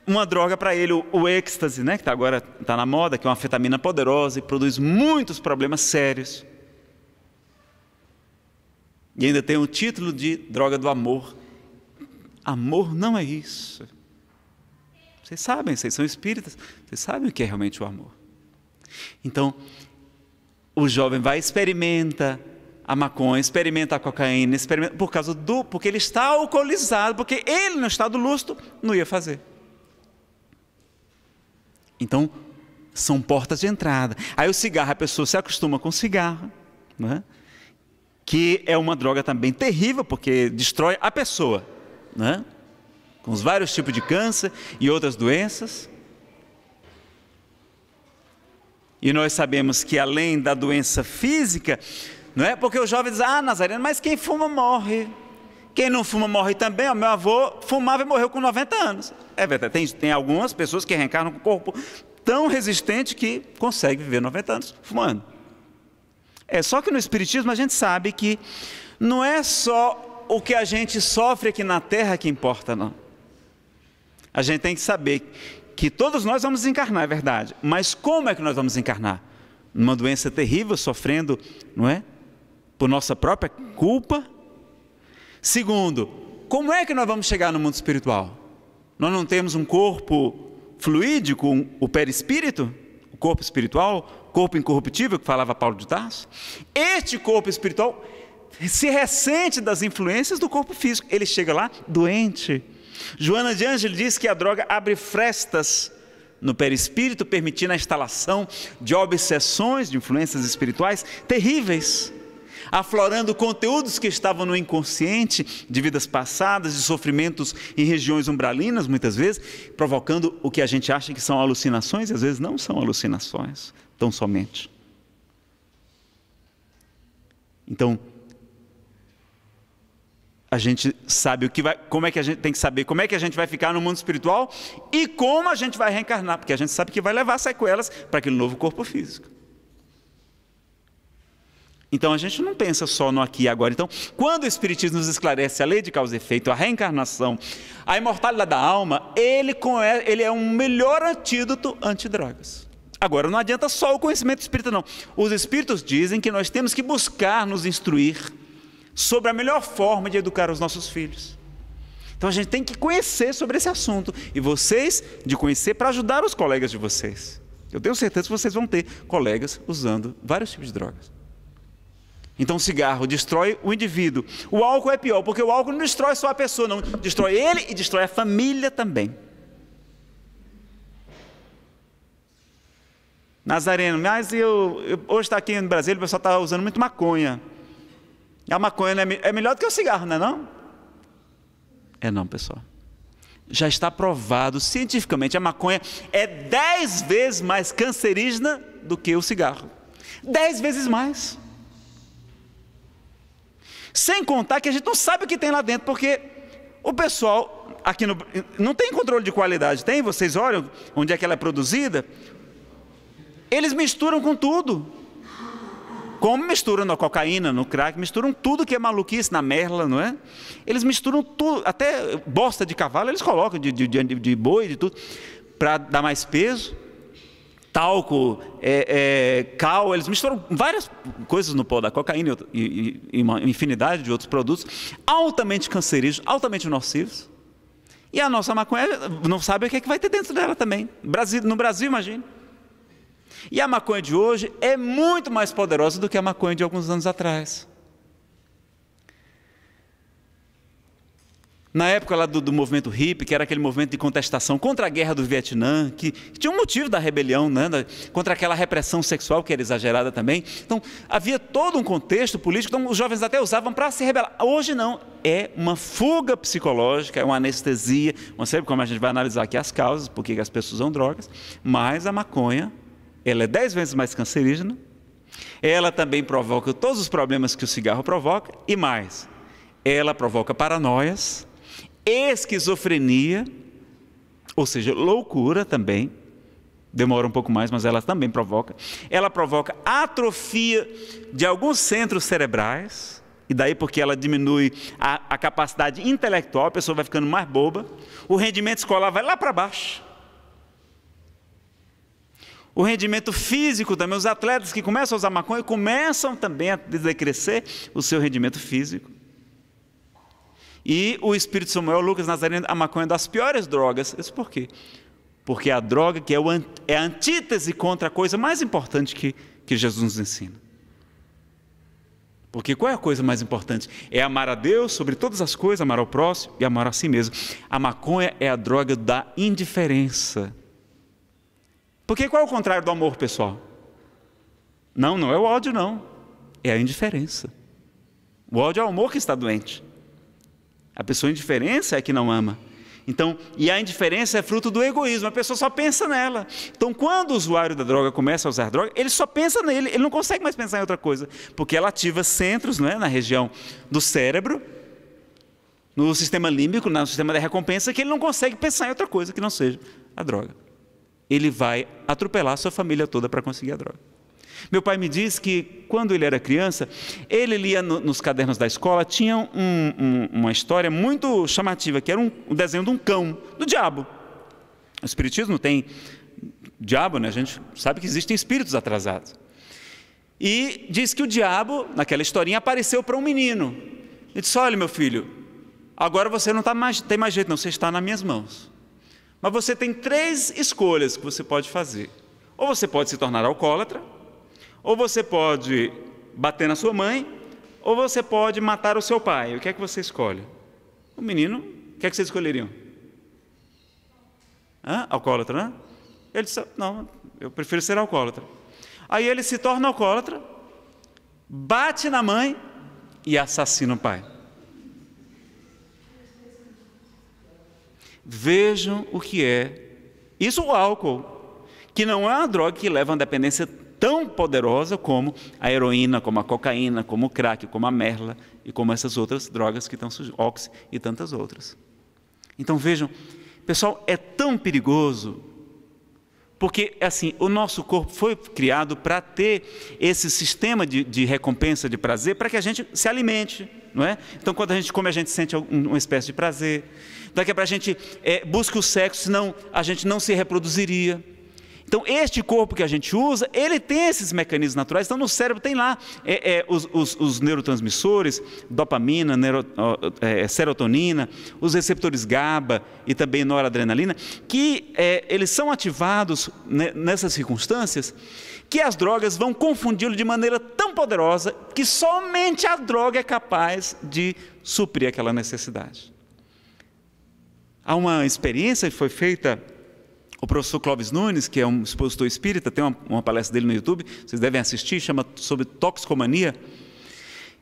uma droga para ele, o êxtase, né, que agora está na moda, que é uma anfetamina poderosa e produz muitos problemas sérios. E ainda tem o título de droga do amor. Amor não é isso. Vocês sabem, vocês são espíritas, vocês sabem o que é realmente o amor. Então, o jovem vai, experimenta a maconha, experimenta a cocaína, porque ele está alcoolizado, porque ele no estado lúcido não ia fazer. Então, são portas de entrada. Aí o cigarro, a pessoa se acostuma com o cigarro, não é? Que é uma droga também terrível, porque destrói a pessoa, não é? Com os vários tipos de câncer e outras doenças. E nós sabemos que além da doença física, não é? Porque o jovem diz, Nazareno, mas quem fuma morre. Quem não fuma morre também. O meu avô fumava e morreu com 90 anos. É verdade, tem algumas pessoas que reencarnam com o corpo tão resistente que consegue viver 90 anos fumando. Só que no Espiritismo a gente sabe que não é só o que a gente sofre aqui na Terra que importa, não. A gente tem que saber que todos nós vamos encarnar, é verdade. Mas como é que nós vamos encarnar? Numa doença terrível, sofrendo, não é? Por nossa própria culpa. Segundo, como é que nós vamos chegar no mundo espiritual? Nós não temos um corpo fluídico, o perispírito, o corpo espiritual, corpo incorruptível, que falava Paulo de Tarso. Este corpo espiritual se ressente das influências do corpo físico. Ele chega lá doente. Joana de Ângeles diz que a droga abre frestas no perispírito, permitindo a instalação de obsessões, de influências espirituais terríveis, aflorando conteúdos que estavam no inconsciente, de vidas passadas, de sofrimentos em regiões umbralinas, muitas vezes, provocando o que a gente acha que são alucinações, e às vezes não são alucinações, tão somente. Então, a gente sabe como é que a gente tem que saber como é que a gente vai ficar no mundo espiritual e como a gente vai reencarnar, porque a gente sabe que vai levar sequelas para aquele novo corpo físico. Então a gente não pensa só no aqui e agora. Então, quando o Espiritismo nos esclarece a lei de causa e efeito, a reencarnação, a imortalidade da alma, ele é um melhor antídoto antidrogas. Agora, não adianta só o conhecimento espírita, não. Os espíritos dizem que nós temos que buscar nos instruir sobre a melhor forma de educar os nossos filhos. Então a gente tem que conhecer sobre esse assunto, e vocês de conhecer para ajudar os colegas de vocês. Eu tenho certeza que vocês vão ter colegas usando vários tipos de drogas. Então o cigarro destrói o indivíduo. O álcool é pior, porque o álcool não destrói só a pessoa, não, destrói ele e destrói a família também. Nazareno, mas hoje está aqui no Brasil, o pessoal está usando muito maconha. A maconha é melhor do que o cigarro, não é não? Não, pessoal. Já está provado cientificamente, a maconha é 10 vezes mais cancerígena do que o cigarro. 10 vezes mais. Sem contar que a gente não sabe o que tem lá dentro, porque o pessoal aqui não tem controle de qualidade, tem? Vocês olham onde é que ela é produzida? Eles misturam com tudo. Como misturam na cocaína, no crack, misturam tudo que é maluquice, na merla, não é? Eles misturam tudo, até bosta de cavalo, eles colocam de boi, de tudo, para dar mais peso. Talco, cal, eles misturam várias coisas no pó da cocaína e uma infinidade de outros produtos, altamente cancerígenos, altamente nocivos. E a nossa maconha não sabe o que vai ter dentro dela também. No Brasil, imagine. E a maconha de hoje é muito mais poderosa do que a maconha de alguns anos atrás. Na época lá do movimento hippie, que era aquele movimento de contestação contra a guerra do Vietnã, que tinha um motivo da rebelião, né, contra aquela repressão sexual que era exagerada também. Então, havia todo um contexto político, então os jovens até usavam para se rebelar. Hoje não, é uma fuga psicológica, é uma anestesia, não sei como a gente vai analisar aqui as causas, por que as pessoas usam drogas, mas a maconha, ela é 10 vezes mais cancerígena, ela também provoca todos os problemas que o cigarro provoca, e mais, ela provoca paranoias, esquizofrenia, ou seja, loucura também, demora um pouco mais, mas ela também provoca. Ela provoca atrofia de alguns centros cerebrais, e daí porque ela diminui a capacidade intelectual, a pessoa vai ficando mais boba, o rendimento escolar vai lá para baixo. O rendimento físico também, os atletas que começam a usar maconha começam também a decrescer o seu rendimento físico. E o Espírito Samuel, Lucas Nazareno, a maconha é das piores drogas. Isso por quê? Porque a droga que é a antítese contra a coisa mais importante que Jesus nos ensina. Porque qual é a coisa mais importante? É amar a Deus sobre todas as coisas, amar ao próximo e amar a si mesmo. A maconha é a droga da indiferença. Porque qual é o contrário do amor, pessoal? Não é o ódio, não. É a indiferença. O ódio é o amor que está doente. A pessoa indiferença é que não ama. Então, e a indiferença é fruto do egoísmo, a pessoa só pensa nela. Então, quando o usuário da droga começa a usar droga, ele só pensa nele, ele não consegue mais pensar em outra coisa, porque ela ativa centros, não é, na região do cérebro, no sistema límbico, no sistema da recompensa, que ele não consegue pensar em outra coisa que não seja a droga. Ele vai atropelar a sua família toda para conseguir a droga. Meu pai me diz que, quando ele era criança, ele lia nos cadernos da escola, tinha uma história muito chamativa, que era um desenho de um cão, do diabo. O espiritismo tem diabo, né? A gente sabe que existem espíritos atrasados. E diz que o diabo, naquela historinha, apareceu para um menino. Ele disse: olha, meu filho, agora você não tem mais jeito, não, você está nas minhas mãos. Mas você tem 3 escolhas que você pode fazer. Ou você pode se tornar alcoólatra, ou você pode bater na sua mãe, ou você pode matar o seu pai. O que é que você escolhe? O menino, o que é que vocês escolheriam? Alcoólatra, né? Ele disse: não, eu prefiro ser alcoólatra. Aí ele se torna alcoólatra, bate na mãe e assassina o pai. Vejam o que é isso, o álcool, que não é uma droga que leva a uma dependência tão poderosa como a heroína, como a cocaína, como o crack, como a merla e como essas outras drogas que estão surgindo, oxi e tantas outras. Então vejam, pessoal, é tão perigoso, porque assim, o nosso corpo foi criado para ter esse sistema de recompensa, de prazer, para que a gente se alimente, não é? Então quando a gente come, a gente sente uma espécie de prazer. Daqui a pouco a gente busca o sexo, senão a gente não se reproduziria. Então, este corpo que a gente usa, ele tem esses mecanismos naturais. Então, no cérebro tem lá os neurotransmissores, dopamina, serotonina, os receptores GABA e também noradrenalina, que eles são ativados nessas circunstâncias, que as drogas vão confundi-lo de maneira tão poderosa que somente a droga é capaz de suprir aquela necessidade. Há uma experiência que foi feita. O professor Clóvis Nunes, que é um expositor espírita, tem uma palestra dele no YouTube, vocês devem assistir, chama sobre toxicomania.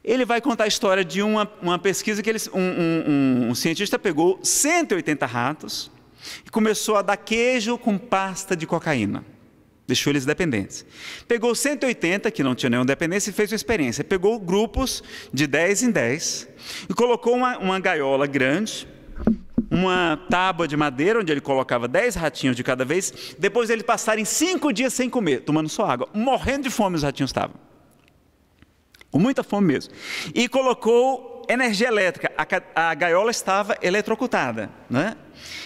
Ele vai contar a história de uma pesquisa que um cientista pegou 180 ratos e começou a dar queijo com pasta de cocaína. Deixou eles dependentes. Pegou 180, que não tinham nenhuma dependência, e fez uma experiência. Pegou grupos de 10 em 10 e colocou uma gaiola grande, uma tábua de madeira, onde ele colocava 10 ratinhos de cada vez, depois de eles passarem 5 dias sem comer, tomando só água, morrendo de fome os ratinhos estavam, com muita fome mesmo, e colocou energia elétrica, a gaiola estava eletrocutada, né?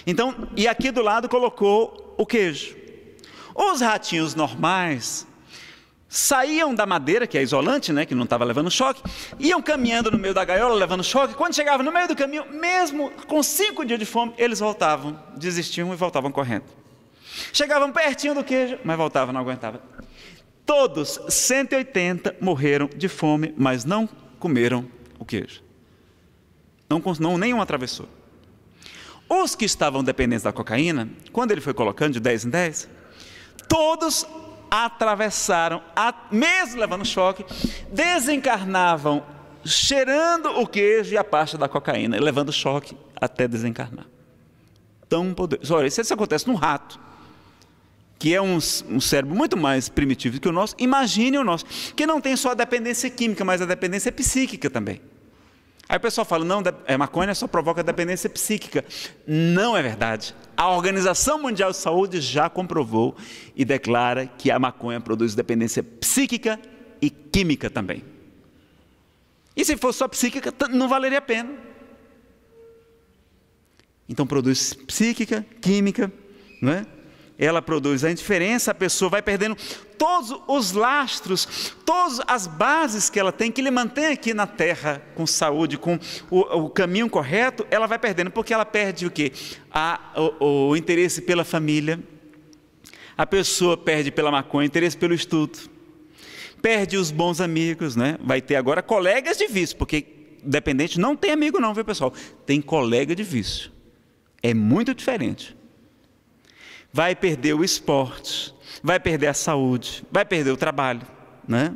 Então, e aqui do lado colocou o queijo. Os ratinhos normais saíam da madeira, que é isolante, né, que não estava levando choque, iam caminhando no meio da gaiola, levando choque. Quando chegavam no meio do caminho, mesmo com 5 dias de fome, eles voltavam, desistiam e voltavam correndo. Chegavam pertinho do queijo, mas voltavam, não aguentavam. Todos, 180, morreram de fome, mas não comeram o queijo. Nenhum atravessou. Os que estavam dependentes da cocaína, quando ele foi colocando de 10 em 10, todos atravessaram, mesmo levando choque, desencarnavam cheirando o queijo e a pasta da cocaína, levando choque até desencarnar. Tão poderoso. Olha, se isso acontece num rato, que é um cérebro muito mais primitivo que o nosso, imagine o nosso, que não tem só a dependência química, mas a dependência psíquica também. Aí o pessoal fala: não, maconha só provoca dependência psíquica. Não é verdade. A Organização Mundial de Saúde já comprovou e declara que a maconha produz dependência psíquica e química também. E se fosse só psíquica, não valeria a pena. Então produz psíquica, química, não é? Ela produz a indiferença, a pessoa vai perdendo todos os lastros, todas as bases que ela tem, que lhe mantém aqui na terra com saúde, com o caminho correto, ela vai perdendo, porque ela perde o quê? O interesse pela família, a pessoa perde pela maconha, interesse pelo estudo, perde os bons amigos, né? Vai ter agora colegas de vício, porque dependente não tem amigo não, viu pessoal? Tem colega de vício, é muito diferente. Vai perder o esporte, vai perder a saúde, vai perder o trabalho, né?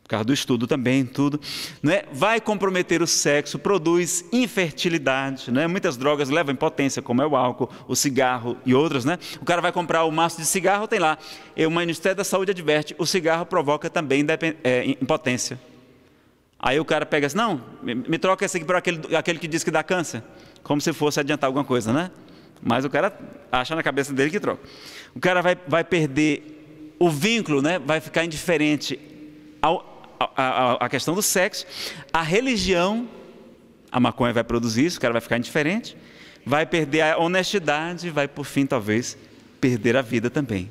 Por causa do estudo também, tudo, né? Vai comprometer o sexo, produz infertilidade, né? Muitas drogas levam impotência, como é o álcool, o cigarro e outras, né? O cara vai comprar o maço de cigarro, tem lá, o Ministério da Saúde adverte, o cigarro provoca também impotência. Aí o cara pega assim, não, me troca esse aqui por aquele que diz que dá câncer, como se fosse adiantar alguma coisa, né? Mas o cara acha na cabeça dele que troca. O cara vai perder o vínculo, né? Vai ficar indiferente à questão do sexo, a religião, a maconha vai produzir isso, o cara vai ficar indiferente, vai perder a honestidade, vai por fim talvez perder a vida também.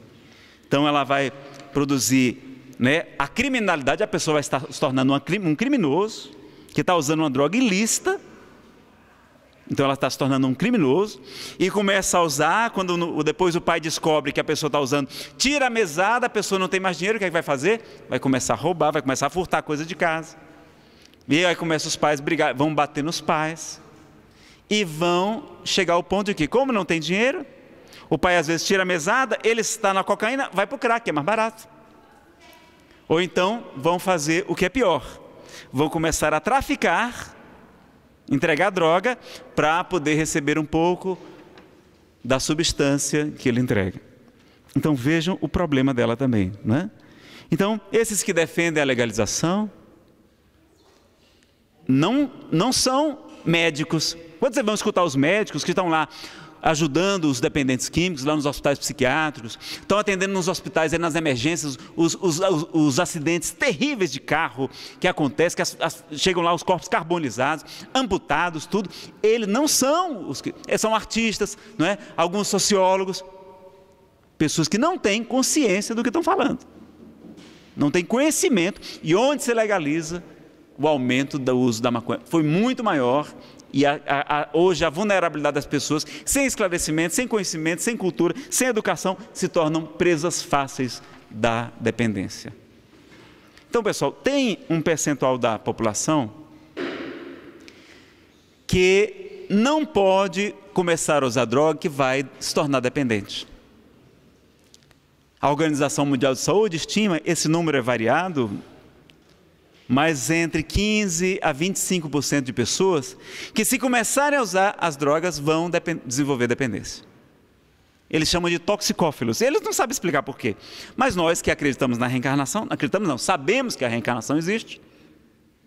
Então ela vai produzir, né, a criminalidade, a pessoa vai estar se tornando um criminoso, que está usando uma droga ilícita. Então ela está se tornando um criminoso e começa a usar, quando depois o pai descobre que a pessoa está usando, tira a mesada, a pessoa não tem mais dinheiro, o que é que vai fazer? Vai começar a roubar, vai começar a furtar coisa de casa. E aí começa os pais a brigar, vão bater nos pais e vão chegar ao ponto de que, como não tem dinheiro, o pai às vezes tira a mesada, ele está na cocaína, vai para o crack, que é mais barato. Ou então vão fazer o que é pior, vão começar a traficar, entregar droga para poder receber um pouco da substância que ele entrega. Então vejam o problema dela também, né? Então esses que defendem a legalização não são médicos. Quando vocês vão escutar os médicos que estão lá ajudando os dependentes químicos, lá nos hospitais psiquiátricos, estão atendendo nos hospitais, nas emergências, os acidentes terríveis de carro que acontecem, que chegam lá os corpos carbonizados, amputados, tudo. Eles não são, são artistas, não é? Alguns sociólogos, pessoas que não têm consciência do que estão falando, não têm conhecimento, e onde se legaliza, o aumento do uso da maconha foi muito maior. E hoje a vulnerabilidade das pessoas, sem esclarecimento, sem conhecimento, sem cultura, sem educação, se tornam presas fáceis da dependência. Então, pessoal, tem um percentual da população que não pode começar a usar droga, que vai se tornar dependente. A Organização Mundial de Saúde estima, esse número é variado, mas entre 15% a 25% de pessoas que, se começarem a usar as drogas, vão desenvolver dependência. Eles chamam de toxicófilos. Eles não sabem explicar por quê. Mas nós que acreditamos na reencarnação, sabemos que a reencarnação existe.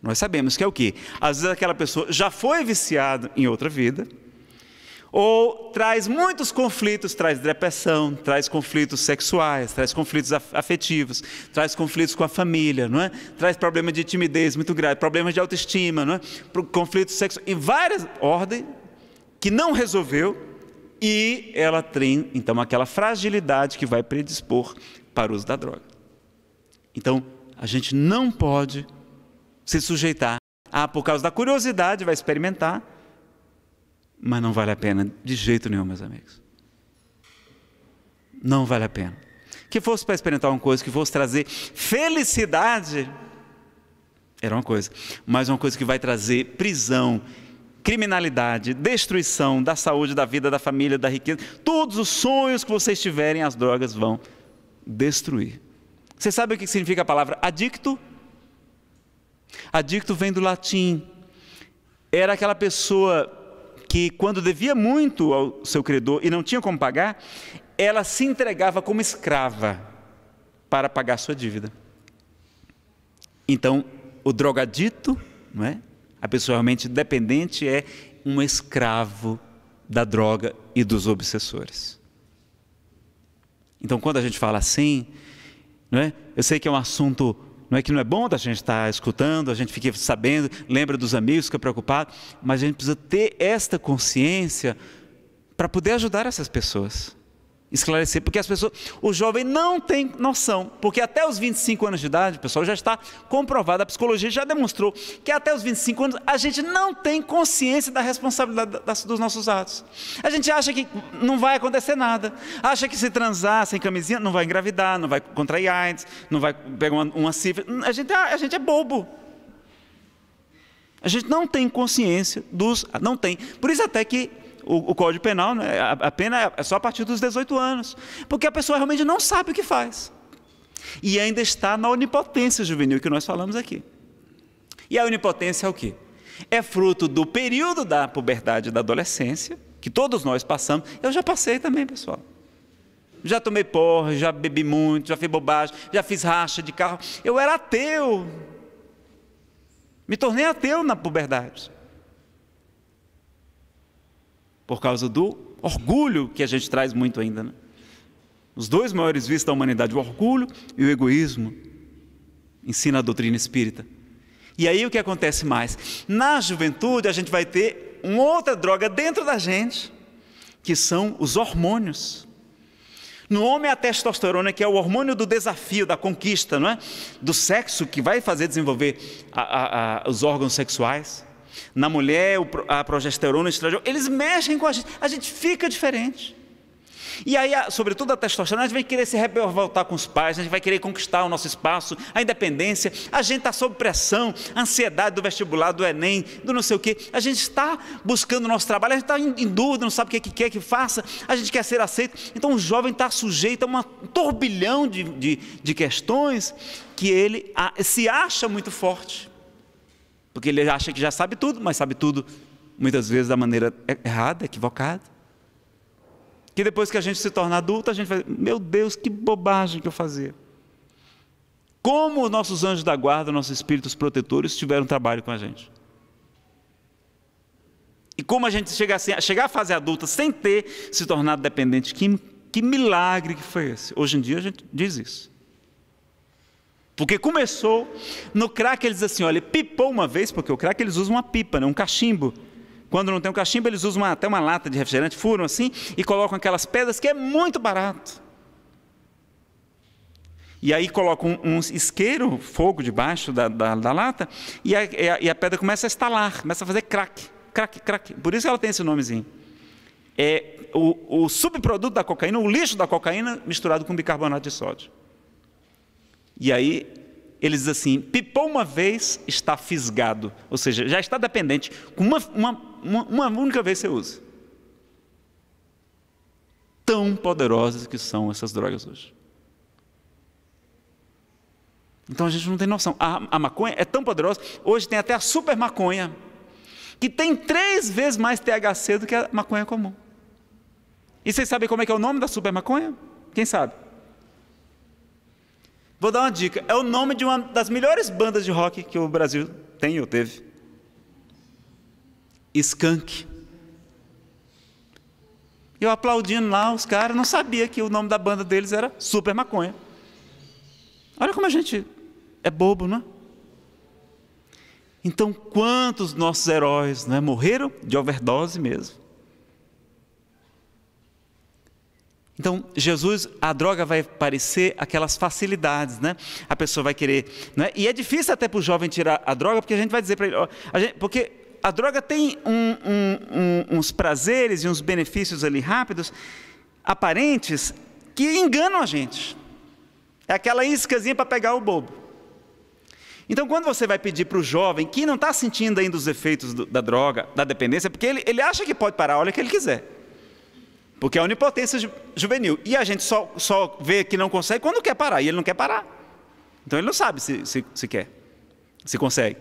Nós sabemos que é o quê? Às vezes aquela pessoa já foi viciada em outra vida, ou traz muitos conflitos, traz depressão, traz conflitos sexuais, traz conflitos afetivos, traz conflitos com a família, não é? Traz problemas de timidez muito grave, problemas de autoestima, não é? Conflitos sexuais, em várias ordens, que não resolveu, e ela tem, então, aquela fragilidade que vai predispor para o uso da droga. Então, a gente não pode se sujeitar por causa da curiosidade, vai experimentar, mas não vale a pena de jeito nenhum, meus amigos. Não vale a pena. Que fosse para experimentar uma coisa, que fosse trazer felicidade, era uma coisa. Mas uma coisa que vai trazer prisão, criminalidade, destruição da saúde, da vida, da família, da riqueza. Todos os sonhos que vocês tiverem, as drogas vão destruir. Você sabe o que significa a palavra adicto? Adicto vem do latim. Era aquela pessoa que, quando devia muito ao seu credor e não tinha como pagar, ela se entregava como escrava para pagar sua dívida. Então, o drogadito, não é? A pessoa realmente dependente é um escravo da droga e dos obsessores. Então, quando a gente fala assim, não é? Eu sei que é um assunto, não é que não é bom da gente estar escutando, a gente fica sabendo, lembra dos amigos, fica preocupado, mas a gente precisa ter esta consciência para poder ajudar essas pessoas. esclarecer, porque as pessoas, o jovem não tem noção, porque até os 25 anos de idade, pessoal, já está comprovado, a psicologia já demonstrou que até os 25 anos a gente não tem consciência da responsabilidade dos nossos atos. A gente acha que não vai acontecer nada, acha que se transar sem camisinha não vai engravidar, não vai contrair AIDS, não vai pegar uma sífilis. A gente é bobo. A gente não tem consciência não tem. Por isso até que o Código Penal, né, a pena é só a partir dos 18 anos, porque a pessoa realmente não sabe o que faz. E ainda está na onipotência juvenil que nós falamos aqui. E a onipotência é o quê? É fruto do período da puberdade e da adolescência, que todos nós passamos. Eu já passei também, pessoal. Já tomei porra, já bebi muito, já fiz bobagem, já fiz racha de carro. Eu era ateu. Me tornei ateu na puberdade. Por causa do orgulho que a gente traz muito ainda, né? Os dois maiores vícios da humanidade, o orgulho e o egoísmo, ensina a doutrina espírita. E aí o que acontece mais? Na juventude a gente vai ter uma outra droga dentro da gente, que são os hormônios. No homem a testosterona, que é o hormônio do desafio, da conquista, não é? Do sexo, que vai fazer desenvolver os órgãos sexuais. Na mulher, a progesterona, o estradiol, eles mexem com a gente fica diferente. E aí, sobretudo a testosterona, a gente vai querer se revoltar com os pais, a gente vai querer conquistar o nosso espaço, a independência, a gente está sob pressão, a ansiedade do vestibular, do Enem, do não sei o quê, a gente está buscando o nosso trabalho, a gente está em dúvida, não sabe o que quer que faça, a gente quer ser aceito. Então o jovem está sujeito a um turbilhão de questões que ele se acha muito forte. Porque ele acha que já sabe tudo, mas sabe tudo muitas vezes da maneira errada, equivocada. Que depois que a gente se torna adulto, a gente vai, meu Deus, que bobagem que eu fazia. Como os nossos anjos da guarda, nossos espíritos protetores tiveram trabalho com a gente. E como a gente chegar à fase adulta sem ter se tornado dependente químico, que milagre que foi esse. Hoje em dia a gente diz isso. Porque começou no crack, eles dizem assim, olha, pipou uma vez, porque o crack eles usam uma pipa, né, um cachimbo. Quando não tem um cachimbo, eles usam até uma lata de refrigerante, furam assim, e colocam aquelas pedras, que é muito barato. E aí colocam um isqueiro, fogo debaixo da lata, e a pedra começa a estalar, começa a fazer crack, crack, crack. Por isso ela tem esse nomezinho. É o subproduto da cocaína, o lixo da cocaína, misturado com bicarbonato de sódio. E aí, eles dizem assim, pipou uma vez, está fisgado. Ou seja, já está dependente. Com uma única vez você usa. Tão poderosas que são essas drogas hoje. Então a gente não tem noção. A maconha é tão poderosa, hoje tem até a super maconha, que tem 3 vezes mais THC do que a maconha comum. E vocês sabem como é que é o nome da super maconha? Quem sabe? Vou dar uma dica, é o nome de uma das melhores bandas de rock que o Brasil tem ou teve. Skank. Eu aplaudindo lá, os caras não sabiam que o nome da banda deles era Super Maconha. Olha como a gente é bobo, não é? Então, quantos nossos heróis, né, morreram de overdose mesmo? Então, Jesus, a droga vai parecer aquelas facilidades, né? A pessoa vai querer, né? E é difícil até para o jovem tirar a droga, porque a gente vai dizer para ele, porque a droga tem uns prazeres e uns benefícios ali rápidos, aparentes, que enganam a gente. É aquela iscazinha para pegar o bobo. Então, quando você vai pedir para o jovem, que não está sentindo ainda os efeitos da droga, da dependência, porque ele acha que pode parar a hora que ele quiser. Porque é a onipotência juvenil. E a gente só vê que não consegue quando quer parar. E ele não quer parar. Então ele não sabe se quer, se consegue.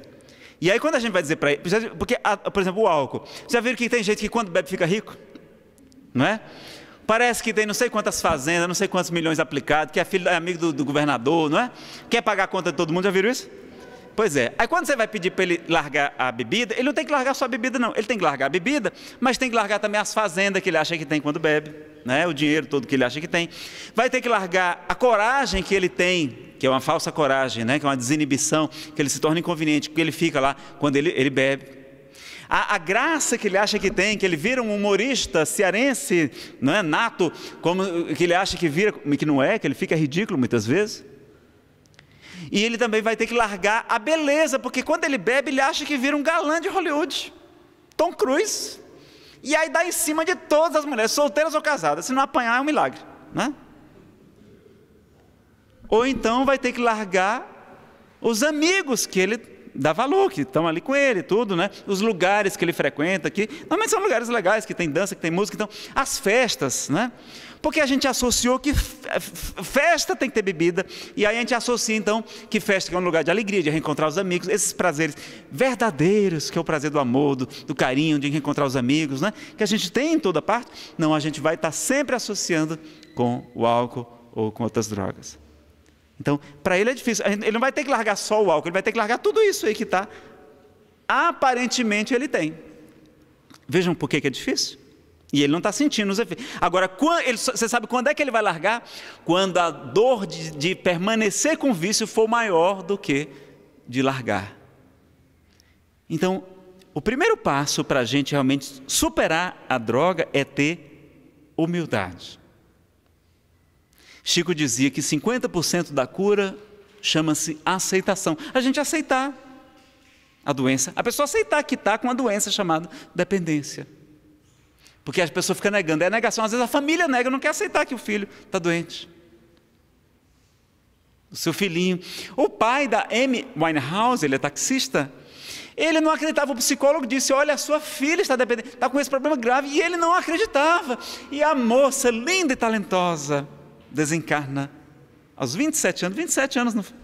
E aí quando a gente vai dizer para ele... Porque, por exemplo, o álcool. Já viram que tem gente que quando bebe fica rico? Não é? Parece que tem não sei quantas fazendas, não sei quantos milhões aplicados, que é filho, é amigo do governador, não é? Quer pagar a conta de todo mundo, já viram isso? Pois é. Aí quando você vai pedir para ele largar a bebida, ele não tem que largar só a bebida não, ele tem que largar a bebida, mas tem que largar também as fazendas que ele acha que tem quando bebe, né? O dinheiro todo que ele acha que tem. Vai ter que largar a coragem que ele tem, que é uma falsa coragem, né? Que é uma desinibição, que ele se torna inconveniente, porque ele fica lá quando ele bebe. A graça que ele acha que tem, que ele vira um humorista cearense, não é, nato, como que ele acha que vira, que não é, que ele fica ridículo muitas vezes. E ele também vai ter que largar a beleza, porque quando ele bebe, ele acha que vira um galã de Hollywood, Tom Cruise, e aí dá em cima de todas as mulheres, solteiras ou casadas. Se não apanhar é um milagre, né? Ou então vai ter que largar os amigos que ele dá valor, que estão ali com ele, tudo, né? Os lugares que ele frequenta, que normalmente são lugares legais, que tem dança, que tem música, então, as festas, né? Porque a gente associou que festa tem que ter bebida, e aí a gente associa então que festa é um lugar de alegria, de reencontrar os amigos, esses prazeres verdadeiros, que é o prazer do amor, do carinho, de reencontrar os amigos, né? Que a gente tem em toda parte. Não, a gente vai estar sempre associando com o álcool ou com outras drogas. Então, para ele é difícil, ele não vai ter que largar só o álcool, ele vai ter que largar tudo isso aí que está, aparentemente ele tem. Vejam por que é difícil? E ele não está sentindo os efeitos. Agora, você sabe quando é que ele vai largar? Quando a dor de permanecer com o vício for maior do que de largar. Então, o primeiro passo para a gente realmente superar a droga é ter humildade. Chico dizia que 50% da cura chama-se aceitação. A gente aceitar a doença, a pessoa aceitar que está com uma doença chamada dependência. Porque a pessoa fica negando, é a negação. Às vezes a família nega, não quer aceitar que o filho está doente. O seu filhinho. O pai da Amy Winehouse, ele é taxista, ele não acreditava, o psicólogo disse, olha, a sua filha está dependente, está com esse problema grave, e ele não acreditava. E a moça, linda e talentosa, desencarna aos 27 anos, não foi?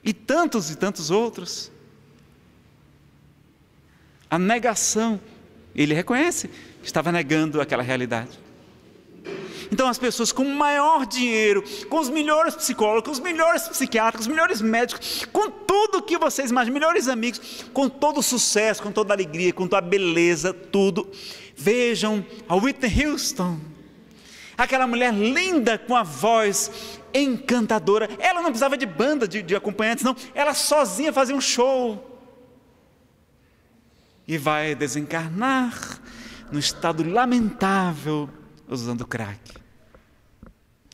E tantos outros. A negação, ele reconhece que estava negando aquela realidade. Então as pessoas com maior dinheiro, com os melhores psicólogos, com os melhores psiquiatras, os melhores médicos, com tudo que vocês imaginam, melhores amigos, com todo o sucesso, com toda a alegria, com toda a beleza, tudo. Vejam a Whitney Houston, aquela mulher linda com a voz encantadora. Ela não precisava de banda, de acompanhantes, não. Ela sozinha fazia um show. E vai desencarnar no estado lamentável, usando crack,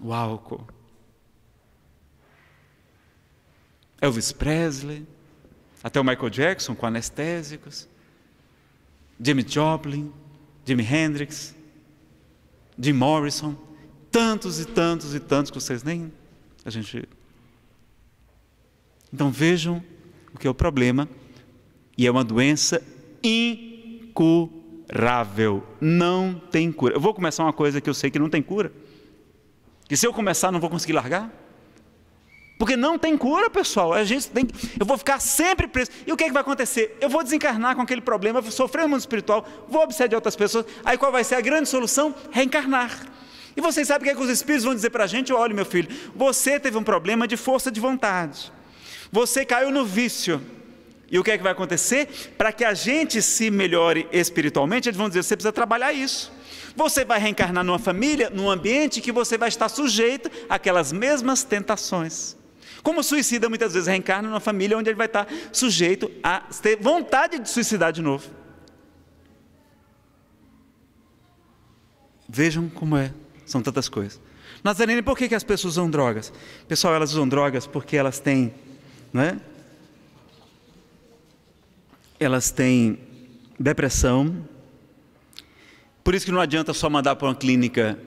o álcool. Elvis Presley, até o Michael Jackson com anestésicos, Jimmy Joplin, Jimi Hendrix, Jim Morrison, tantos que vocês nem... Então vejam o que é o problema, e é uma doença incurável, não tem cura. Eu vou começar uma coisa que eu sei que não tem cura, que se eu começar não vou conseguir largar, porque não tem cura, pessoal. Eu vou ficar sempre preso. E o que é que vai acontecer? Eu vou desencarnar com aquele problema, vou sofrer no mundo espiritual, vou obsediar outras pessoas. Aí qual vai ser a grande solução? Reencarnar. E vocês sabem o que é que os espíritos vão dizer para a gente? Olha, meu filho, você teve um problema de força de vontade, você caiu no vício. E o que é que vai acontecer? Para que a gente se melhore espiritualmente, eles vão dizer, você precisa trabalhar isso. Você vai reencarnar numa família, num ambiente que você vai estar sujeito àquelas mesmas tentações. Como o suicida muitas vezes reencarna numa família onde ele vai estar sujeito a ter vontade de suicidar de novo. Vejam como são tantas coisas. Nazarene, por que as pessoas usam drogas? Pessoal, elas usam drogas porque elas têm, não é? Elas têm depressão, por isso que não adianta só mandar para uma clínica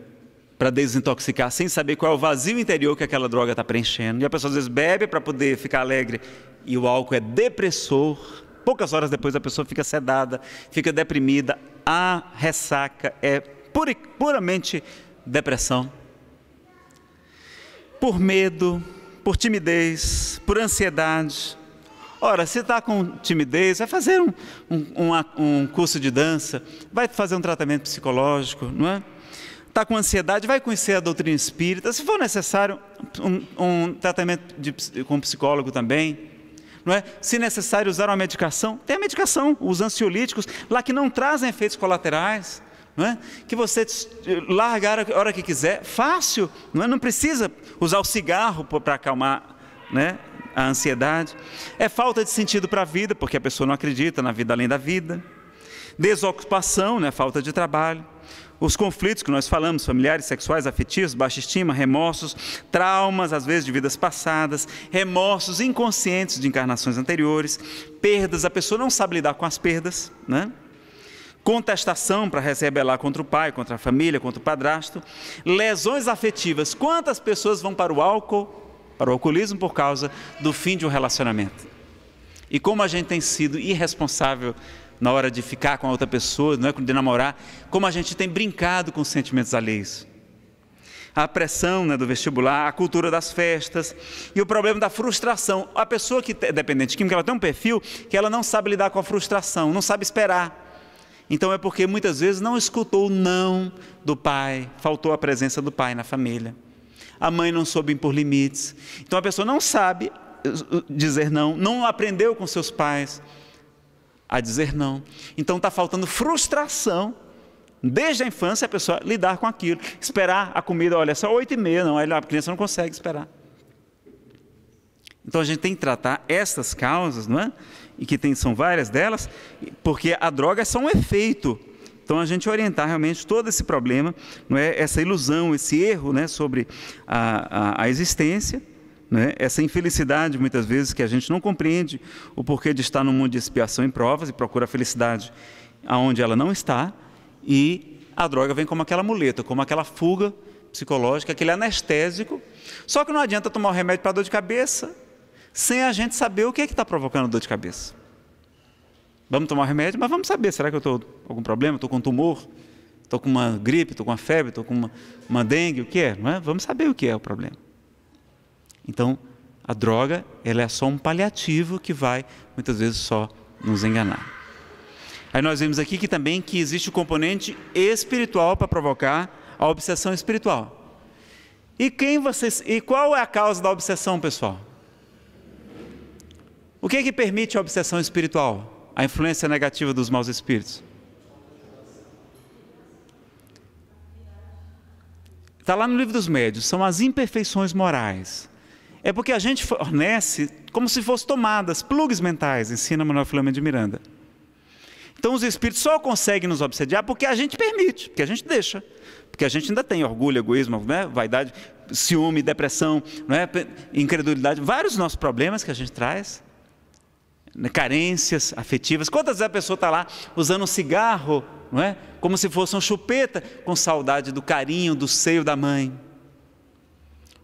para desintoxicar, sem saber qual é o vazio interior que aquela droga está preenchendo. E a pessoa às vezes bebe para poder ficar alegre, e o álcool é depressor. Poucas horas depois a pessoa fica sedada, fica deprimida, a ressaca é puramente depressão. Por medo, por timidez, por ansiedade. Ora, se está com timidez, vai fazer um curso de dança, vai fazer um tratamento psicológico, não é? Está com ansiedade, vai conhecer a doutrina espírita, se for necessário, um tratamento com psicólogo também, não é? Se necessário usar uma medicação, tem a medicação, os ansiolíticos, lá que não trazem efeitos colaterais, não é? Que você largar a hora que quiser, fácil, não é? Não precisa usar o cigarro para acalmar, né? a ansiedade. É falta de sentido para a vida, porque a pessoa não acredita na vida além da vida. Desocupação, né? Falta de trabalho. Os conflitos que nós falamos, familiares, sexuais, afetivos, baixa estima, remorsos, traumas, às vezes de vidas passadas, remorsos inconscientes de encarnações anteriores, perdas, a pessoa não sabe lidar com as perdas, né? Contestação para se rebelar contra o pai, contra a família, contra o padrasto, lesões afetivas. Quantas pessoas vão para o álcool, para o alcoolismo por causa do fim de um relacionamento? E como a gente tem sido irresponsável na hora de ficar com a outra pessoa, não é, de namorar, como a gente tem brincado com os sentimentos alheios. A pressão, né, do vestibular, a cultura das festas e o problema da frustração. A pessoa que é dependente química, ela tem um perfil que ela não sabe lidar com a frustração, não sabe esperar. Então é porque muitas vezes não escutou o não do pai, faltou a presença do pai na família. A mãe não soube impor limites. Então a pessoa não sabe dizer não, não aprendeu com seus pais a dizer não. Então está faltando frustração, desde a infância, a pessoa lidar com aquilo, esperar a comida, olha, é só 8h30, não, a criança não consegue esperar. Então a gente tem que tratar essas causas, não é? E que são várias delas, porque a droga é só um efeito. Então a gente orientar realmente todo esse problema, não é? Essa ilusão, esse erro, né, sobre a existência, né? Essa infelicidade muitas vezes que a gente não compreende o porquê de estar no mundo de expiação e provas e procura a felicidade aonde ela não está, e a droga vem como aquela muleta, como aquela fuga psicológica, aquele anestésico. Só que não adianta tomar o remédio para dor de cabeça sem a gente saber o que é que está provocando dor de cabeça. Vamos tomar o remédio, mas vamos saber, será que eu estou com algum problema, estou com um tumor, estou com uma gripe, estou com uma febre, estou com uma dengue, o que é? Não é? Vamos saber o que é o problema. Então, a droga, ela é só um paliativo que vai, muitas vezes, só nos enganar. Aí nós vemos aqui que também que existe o componente espiritual para provocar a obsessão espiritual. E qual é a causa da obsessão, pessoal? O que é que permite a obsessão espiritual? A influência negativa dos maus espíritos. Está lá no Livro dos Médiuns, são as imperfeições morais. É porque a gente fornece como se fossem tomadas, plugs mentais, ensina Manuel Filomeno de Miranda. Então os espíritos só conseguem nos obsediar porque a gente permite, porque a gente deixa. Porque a gente ainda tem orgulho, egoísmo, né? Vaidade, ciúme, depressão, não é? Incredulidade, vários dos nossos problemas que a gente traz, né? Carências afetivas. Quantas vezes a pessoa está lá usando um cigarro, não é? Como se fosse uma chupeta, com saudade do carinho, do seio da mãe.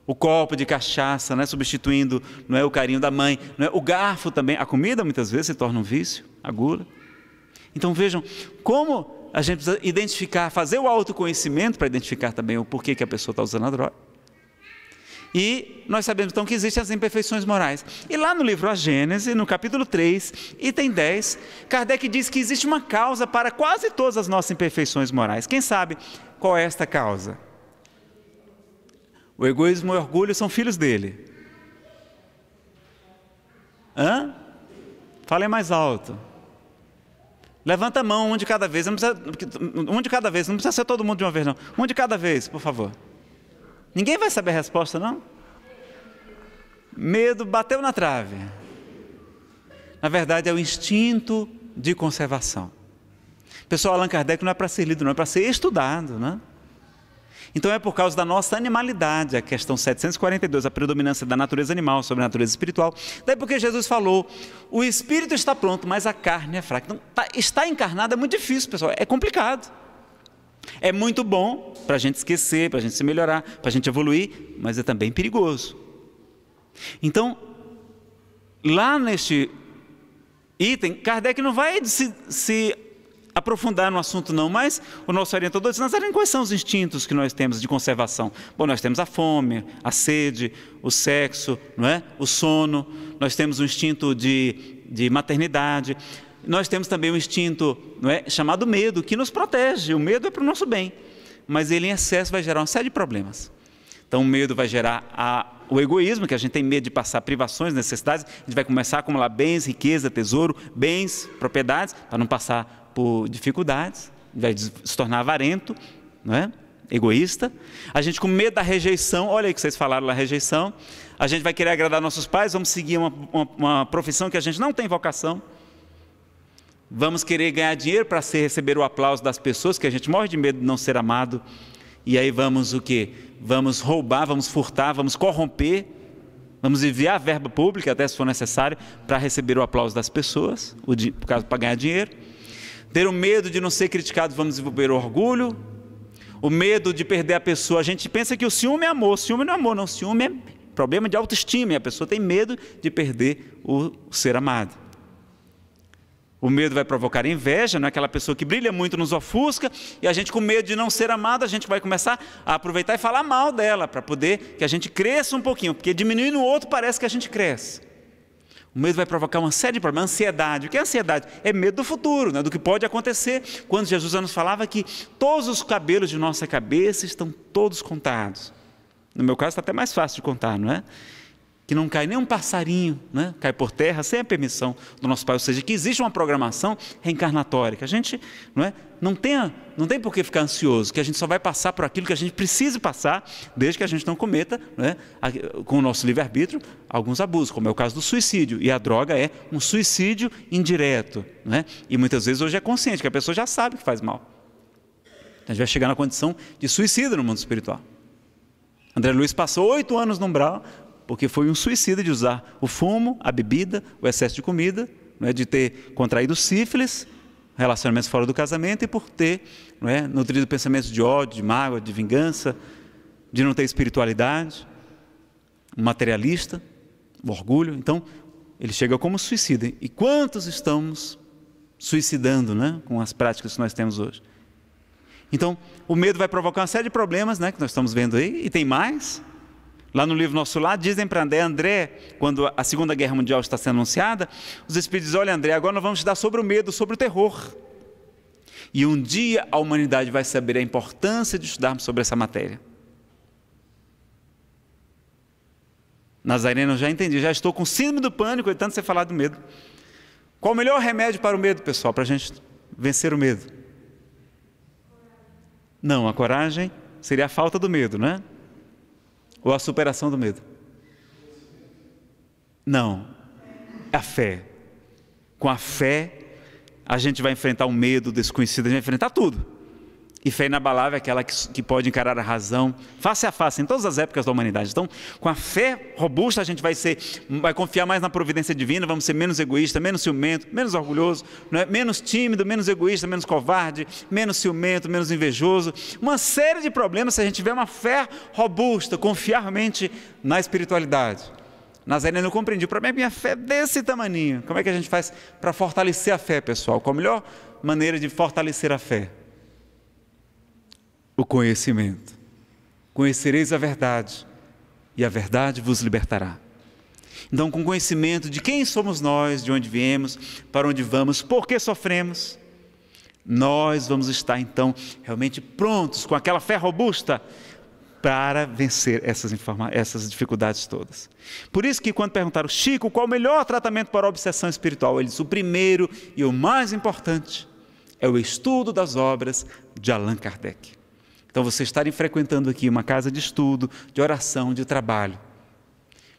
O copo de cachaça, né, substituindo, não é, o carinho da mãe, não é, o garfo também, a comida muitas vezes se torna um vício, a gula. Então vejam como a gente precisa identificar, fazer o autoconhecimento para identificar também o porquê que a pessoa está usando a droga. E nós sabemos então que existem as imperfeições morais. E lá no livro A Gênese, no capítulo 3, item 10, Kardec diz que existe uma causa para quase todas as nossas imperfeições morais. Quem sabe qual é esta causa? O egoísmo e o orgulho são filhos dele. Hã? Falem mais alto. Levanta a mão, um de cada vez. Não precisa ser todo mundo de uma vez, não. Um de cada vez, por favor. Ninguém vai saber a resposta, não? Medo bateu na trave. Na verdade, é o instinto de conservação. Pessoal, Allan Kardec não é para ser lido, não é para ser estudado, né? Então é por causa da nossa animalidade, a questão 742, a predominância da natureza animal sobre a natureza espiritual. Daí porque Jesus falou, o espírito está pronto, mas a carne é fraca. Então, estar encarnado é muito difícil, pessoal, é complicado. É muito bom para a gente esquecer, para a gente se melhorar, para a gente evoluir, mas é também perigoso. Então, lá neste item, Kardec não vai se aprofundar no assunto não, mas o nosso orientador diz, Nazareno, quais são os instintos que nós temos de conservação? Bom, nós temos a fome, a sede, o sexo, não é? O sono, nós temos o instinto de maternidade, nós temos também o instinto, não é? Chamado medo, que nos protege, o medo é para o nosso bem, mas ele em excesso vai gerar uma série de problemas. Então o medo vai gerar o egoísmo, que a gente tem medo de passar privações, necessidades, a gente vai começar a acumular bens, riqueza, tesouro, bens, propriedades, para não passar por dificuldades, vai se tornar avarento, não é? egoísta. A gente com medo da rejeição, olha aí que vocês falaram da rejeição. A gente vai querer agradar nossos pais, vamos seguir uma profissão que a gente não tem vocação. Vamos querer ganhar dinheiro para receber o aplauso das pessoas, que a gente morre de medo de não ser amado. E aí vamos o quê? Vamos roubar, vamos furtar, vamos corromper, vamos desviar a verba pública, até se for necessário, para receber o aplauso das pessoas, por causa para ganhar dinheiro. Ter o medo de não ser criticado, vamos desenvolver o orgulho. O medo de perder a pessoa. A gente pensa que o ciúme é amor. Ciúme não é amor, não. Ciúme é problema de autoestima. E a pessoa tem medo de perder o ser amado. O medo vai provocar inveja, não é? Aquela pessoa que brilha muito nos ofusca, e a gente com medo de não ser amado, a gente vai começar a aproveitar e falar mal dela, para poder que a gente cresça um pouquinho, porque diminuindo o outro parece que a gente cresce. O medo vai provocar uma série de problemas. Ansiedade. O que é ansiedade? É medo do futuro, né? Do que pode acontecer. Quando Jesus nos falava que todos os cabelos de nossa cabeça estão todos contados. No meu caso está até mais fácil de contar, não é? Que não cai nem um passarinho, né? Cai por terra sem a permissão do nosso Pai. Ou seja, que existe uma programação reencarnatória, que a gente não tem por que ficar ansioso, que a gente só vai passar por aquilo que a gente precisa passar, desde que a gente não cometa, com o nosso livre-arbítrio, alguns abusos, como é o caso do suicídio. E a droga é um suicídio indireto. E muitas vezes hoje é consciente, que a pessoa já sabe que faz mal. A gente vai chegar na condição de suicida no mundo espiritual. André Luiz passou 8 anos no umbral, porque foi um suicida de usar o fumo, a bebida, o excesso de comida, de ter contraído sífilis, relacionamentos fora do casamento, e por ter nutrido pensamentos de ódio, de mágoa, de vingança, de não ter espiritualidade, um materialista, um orgulho. Então, ele chega como suicida. E quantos estamos suicidando, com as práticas que nós temos hoje? Então, o medo vai provocar uma série de problemas, que nós estamos vendo aí, e tem mais. Lá no livro Nosso Lar, dizem para André, quando a Segunda Guerra Mundial está sendo anunciada, os Espíritos dizem: olha, André, agora nós vamos te dar sobre o medo, sobre o terror. E um dia a humanidade vai saber a importância de estudarmos sobre essa matéria. Nazareno, eu já entendi, já estou com síndrome do pânico, de tanto você falar do medo. Qual o melhor remédio para o medo, pessoal, para a gente vencer o medo? Não, a coragem seria a falta do medo, não é? Ou a superação do medo? Não, é a fé. Com a fé, a gente vai enfrentar o medo, o desconhecido, a gente vai enfrentar tudo. E fé inabalável é aquela que pode encarar a razão face a face, em todas as épocas da humanidade. Então, com a fé robusta, a gente vai confiar mais na providência divina, vamos ser menos egoísta, menos ciumento, menos orgulhoso, menos tímido, menos egoísta, menos covarde, menos ciumento, menos invejoso. Uma série de problemas se a gente tiver uma fé robusta, confiar realmente na espiritualidade. Nazareno, eu compreendi, o problema é minha fé desse tamaninho. Como é que a gente faz para fortalecer a fé, pessoal? Qual a melhor maneira de fortalecer a fé? O conhecimento. Conhecereis a verdade, e a verdade vos libertará. Então, com conhecimento de quem somos nós, de onde viemos, para onde vamos, por que sofremos, nós vamos estar então realmente prontos, com aquela fé robusta, para vencer essas dificuldades todas. Por isso que quando perguntaram: Chico, qual o melhor tratamento para a obsessão espiritual? Ele disse: o primeiro e o mais importante é o estudo das obras de Allan Kardec. Então, você estarem frequentando aqui uma casa de estudo, de oração, de trabalho,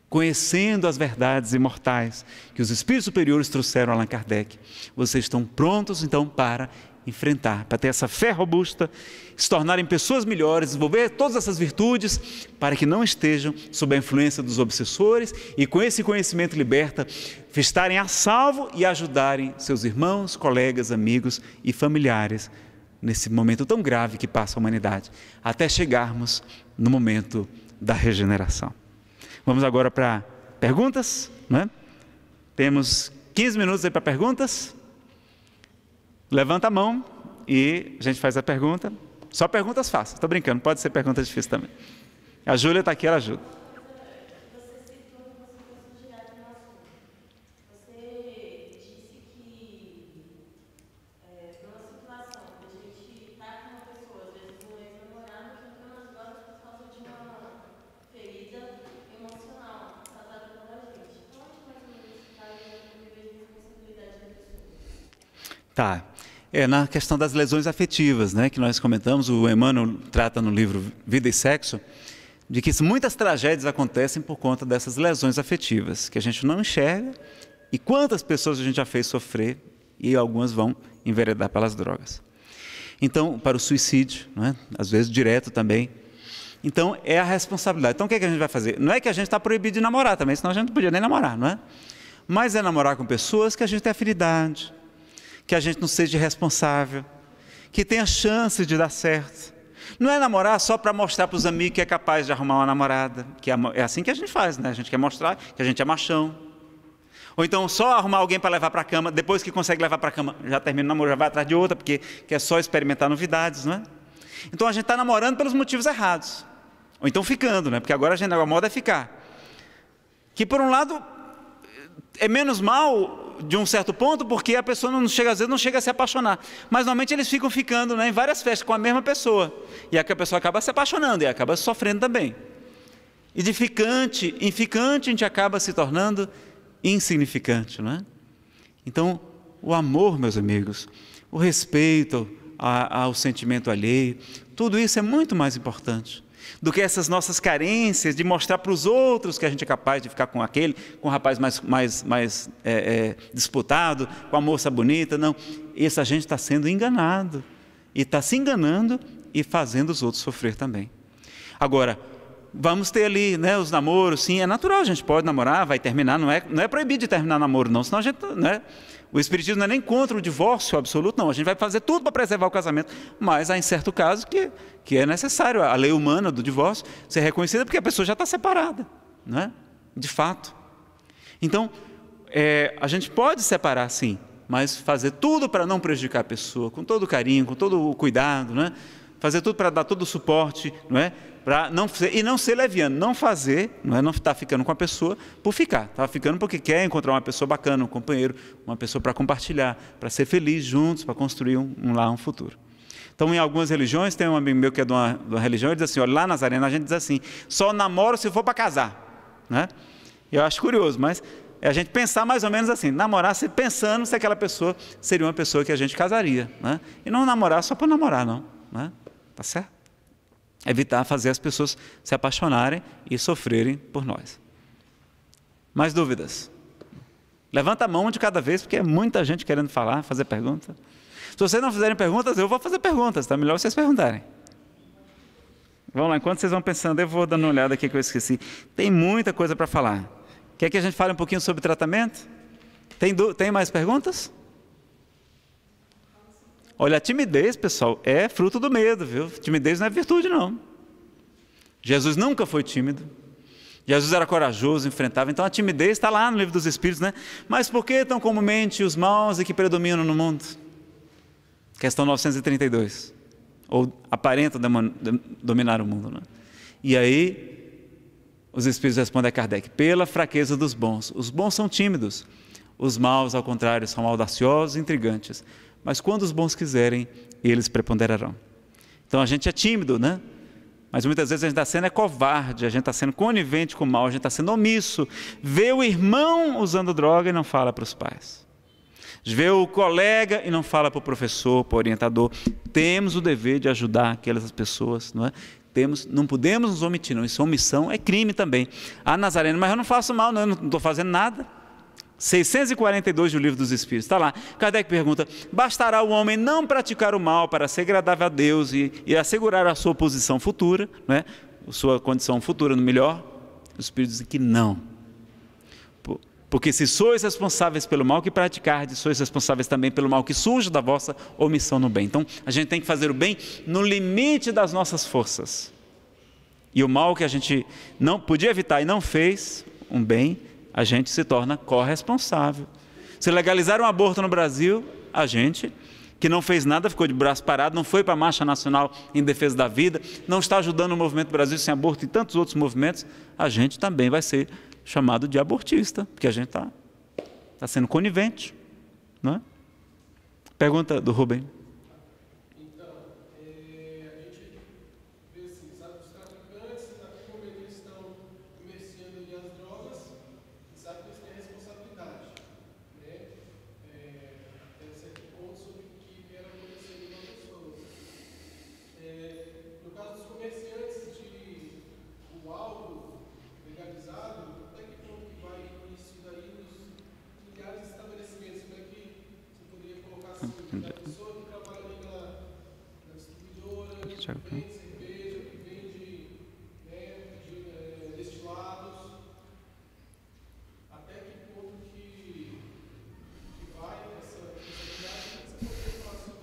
conhecendo as verdades imortais que os Espíritos Superiores trouxeram a Allan Kardec, vocês estão prontos então para enfrentar, para ter essa fé robusta, se tornarem pessoas melhores, desenvolver todas essas virtudes, para que não estejam sob a influência dos obsessores e com esse conhecimento liberta, estarem a salvo e ajudarem seus irmãos, colegas, amigos e familiares nesse momento tão grave que passa a humanidade, até chegarmos no momento da regeneração. Vamos agora para perguntas, não é? Temos 15 minutos aí para perguntas. Levanta a mão e a gente faz a pergunta. Só perguntas fáceis, estou brincando, pode ser pergunta difícil também. A Júlia está aqui, ela ajuda. Tá. Na questão das lesões afetivas, né, que nós comentamos, o Emmanuel trata no livro Vida e Sexo, de que muitas tragédias acontecem por conta dessas lesões afetivas, que a gente não enxerga, e quantas pessoas a gente já fez sofrer, e algumas vão enveredar pelas drogas. Então, para o suicídio, não é? Às vezes direto também. Então, é a responsabilidade. Então, o que é que a gente vai fazer? Não é que a gente está proibido de namorar também, senão a gente não podia nem namorar, não é? Mas é namorar com pessoas que a gente tem afinidade, que a gente não seja irresponsável, que tenha chance de dar certo. Não é namorar só para mostrar para os amigos que é capaz de arrumar uma namorada, que é assim que a gente faz, né? A gente quer mostrar que a gente é machão. Ou então só arrumar alguém para levar para a cama, depois que consegue levar para a cama, já termina o namoro, já vai atrás de outra, porque quer só experimentar novidades, não é? Então a gente está namorando pelos motivos errados. Ou então ficando, né? Porque agora a moda é ficar. Que por um lado é menos mal de um certo ponto, porque a pessoa às vezes não chega a se apaixonar. Mas normalmente eles ficam ficando, né, em várias festas com a mesma pessoa. E aí a pessoa acaba se apaixonando e acaba sofrendo também. E de ficante em ficante a gente acaba se tornando insignificante, não é? Então, o amor, meus amigos, o respeito ao sentimento alheio, tudo isso é muito mais importante do que essas nossas carências de mostrar para os outros que a gente é capaz de ficar com o rapaz mais disputado, com a moça bonita. Não, essa gente está sendo enganado, e está se enganando e fazendo os outros sofrer também. Agora, vamos ter ali, né, os namoros, sim, é natural, a gente pode namorar, vai terminar, não é proibido de terminar namoro, não, senão a gente, né, o Espiritismo não é nem contra o divórcio absoluto, não, a gente vai fazer tudo para preservar o casamento, mas há em certo caso que é necessário a lei humana do divórcio ser reconhecida, porque a pessoa já está separada, né, de fato. Então, a gente pode separar, sim, mas fazer tudo para não prejudicar a pessoa, com todo o carinho, com todo o cuidado, né, fazer tudo para dar todo o suporte, não é? Para não ser leviano, não estar ficando com a pessoa por ficar, está ficando porque quer encontrar uma pessoa bacana, um companheiro, uma pessoa para compartilhar, para ser feliz juntos, para construir um lar, um futuro. Então, em algumas religiões, tem um amigo meu que é de uma religião, ele diz assim, olha, lá nas arenas a gente diz assim, só namoro se for para casar, né? Eu acho curioso, mas é a gente pensar mais ou menos assim, namorar pensando se aquela pessoa seria uma pessoa que a gente casaria, né? E não namorar só para namorar, não, né? Tá certo? Evitar fazer as pessoas se apaixonarem e sofrerem por nós. Mais dúvidas? Levanta a mão de cada vez, porque é muita gente querendo falar, fazer pergunta. Se vocês não fizerem perguntas, eu vou fazer perguntas, tá? Melhor vocês perguntarem. Vamos lá, enquanto vocês vão pensando, eu vou dando uma olhada aqui que eu esqueci. Tem muita coisa para falar. Quer que a gente fale um pouquinho sobre tratamento? Tem mais perguntas? Olha, a timidez, pessoal, é fruto do medo, viu? Timidez não é virtude, não. Jesus nunca foi tímido. Jesus era corajoso, enfrentava. Então a timidez está lá no livro dos Espíritos, né? Mas por que tão comumente os maus e que predominam no mundo? Questão 932. Ou aparentam dominar o mundo, né? E aí, os Espíritos respondem a Kardec, pela fraqueza dos bons. Os bons são tímidos. Os maus, ao contrário, são audaciosos e intrigantes. Mas quando os bons quiserem, eles preponderarão. Então a gente é tímido, né? Mas muitas vezes a gente está sendo covarde, a gente está sendo conivente com o mal, a gente está sendo omisso. Vê o irmão usando droga e não fala para os pais. Vê o colega e não fala para o professor, para o orientador. Temos o dever de ajudar aquelas pessoas, não é? Não podemos nos omitir, não. Isso, omissão é crime também. Ah, Nazareno, mas eu não faço mal, não, eu não estou fazendo nada. 642 do Livro dos Espíritos, está lá. Kardec pergunta, bastará o homem não praticar o mal para ser agradável a Deus e assegurar a sua posição futura, né? A sua condição futura no melhor? Os Espíritos dizem que não. Porque se sois responsáveis pelo mal que praticardes, sois responsáveis também pelo mal que surge da vossa omissão no bem. Então, a gente tem que fazer o bem no limite das nossas forças. E o mal que a gente não podia evitar e não fez, um bem, a gente se torna corresponsável. Se legalizar um aborto no Brasil, a gente, que não fez nada, ficou de braço parado, não foi para a Marcha Nacional em Defesa da Vida, não está ajudando o Movimento Brasil Sem Aborto e tantos outros movimentos, a gente também vai ser chamado de abortista, porque a gente está sendo conivente, não é? Pergunta do Rubem.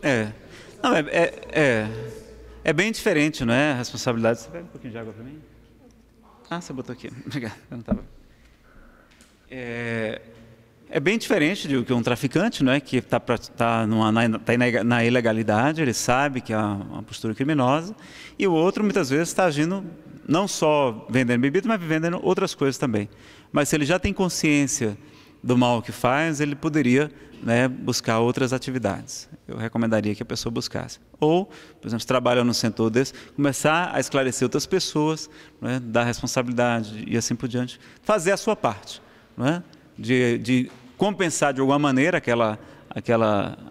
É. Não, é bem diferente, não é? A responsabilidade. Você pega um pouquinho de água para mim? Ah, você botou aqui. Obrigado. Eu não estava. É bem diferente do que um traficante, não é? Que está na ilegalidade, ele sabe que é uma postura criminosa, e o outro muitas vezes está agindo não só vendendo bebida, mas vendendo outras coisas também. Mas se ele já tem consciência do mal que faz, ele poderia, né, buscar outras atividades. Eu recomendaria que a pessoa buscasse. Ou, por exemplo, se trabalha no setor desse, começar a esclarecer outras pessoas, né, dar responsabilidade e assim por diante. Fazer a sua parte, né, de compensar de alguma maneira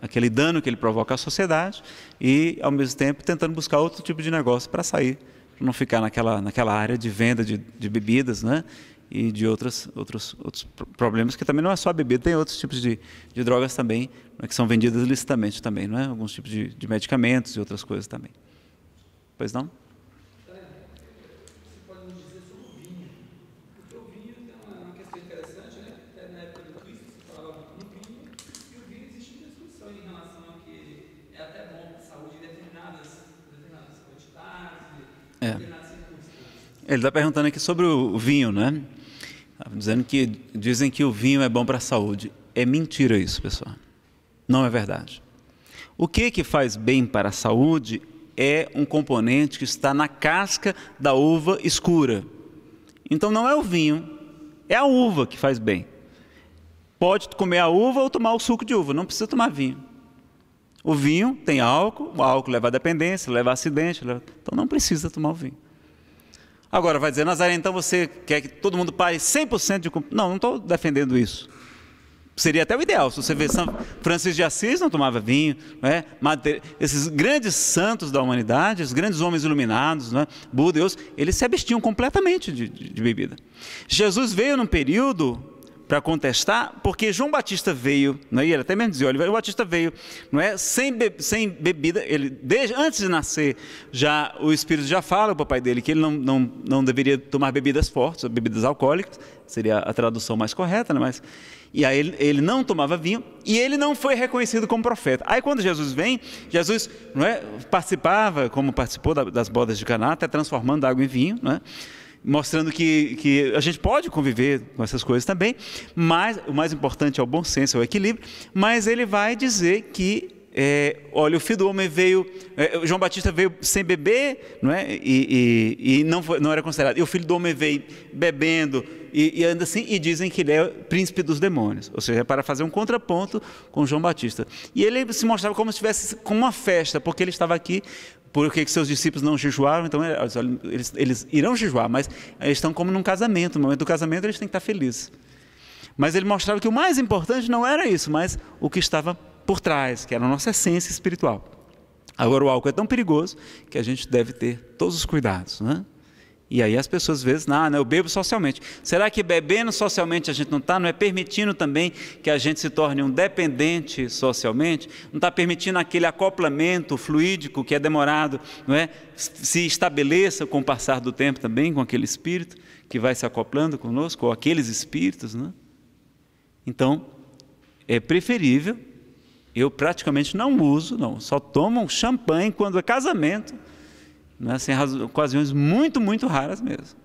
aquele dano que ele provoca à sociedade e, ao mesmo tempo, tentando buscar outro tipo de negócio para sair, para não ficar naquela área de venda de bebidas, né, e de outros problemas, que também não é só a bebida, tem outros tipos de drogas também, né, que são vendidas ilicitamente também, não é? Alguns tipos de medicamentos e outras coisas também. Pois não? Você pode nos dizer sobre o vinho? Porque o vinho tem uma questão interessante, né? Até na época do Cristo se falava muito no vinho, e o vinho existe uma discussão em relação a que é até bom para a saúde em determinadas quantidades, determinadas circunstâncias. Ele está perguntando aqui sobre o vinho, né? Dizem que o vinho é bom para a saúde. É mentira isso, pessoal. Não é verdade. O que faz bem para a saúde é um componente que está na casca da uva escura. Então não é o vinho, é a uva que faz bem. Pode comer a uva ou tomar o suco de uva, não precisa tomar vinho. O vinho tem álcool, o álcool leva a dependência, leva a acidente, então não precisa tomar o vinho. Agora, vai dizer, Nazaré, então você quer que todo mundo pare 100% de... Não estou defendendo isso. Seria até o ideal. Se você vê São Francisco de Assis, não tomava vinho, não é? Esses grandes santos da humanidade, os grandes homens iluminados, não é? Buda, Deus, eles se abstinham completamente de bebida. Jesus veio num período para contestar, porque João Batista veio, não é? Ele até mesmo dizia, olha, João Batista veio, não é? Sem bebida, antes de nascer, o Espírito já fala para o pai dele que ele não deveria tomar bebidas fortes, bebidas alcoólicas, seria a tradução mais correta, né? E aí ele não tomava vinho e ele não foi reconhecido como profeta. Aí quando Jesus vem, Jesus, não é, participava, como participou das bodas de Caná, até transformando água em vinho, não é? Mostrando que a gente pode conviver com essas coisas também, mas o mais importante é o bom senso, é o equilíbrio. Mas ele vai dizer que, olha, o Filho do Homem veio, João Batista veio sem beber, não é? E não era considerado. E o Filho do Homem veio bebendo e anda assim, e dizem que ele é príncipe dos demônios, ou seja, para fazer um contraponto com João Batista. E ele se mostrava como se estivesse com uma festa, porque ele estava aqui. Por que seus discípulos não jejuaram? Então, eles irão jejuar, mas eles estão como num casamento. No momento do casamento, eles têm que estar felizes. Mas ele mostrava que o mais importante não era isso, mas o que estava por trás, que era a nossa essência espiritual. Agora, o álcool é tão perigoso que a gente deve ter todos os cuidados, né? E aí as pessoas às vezes, eu bebo socialmente. Será que bebendo socialmente a gente não está? Não é permitindo também que a gente se torne um dependente socialmente? Não está permitindo aquele acoplamento fluídico que é demorado, não é? Se estabeleça com o passar do tempo também, com aquele espírito que vai se acoplando conosco, ou aqueles espíritos, né? Então, é preferível, eu praticamente não uso, só tomo champanhe quando é casamento, não é? Assim, ocasiões muito, muito raras mesmo.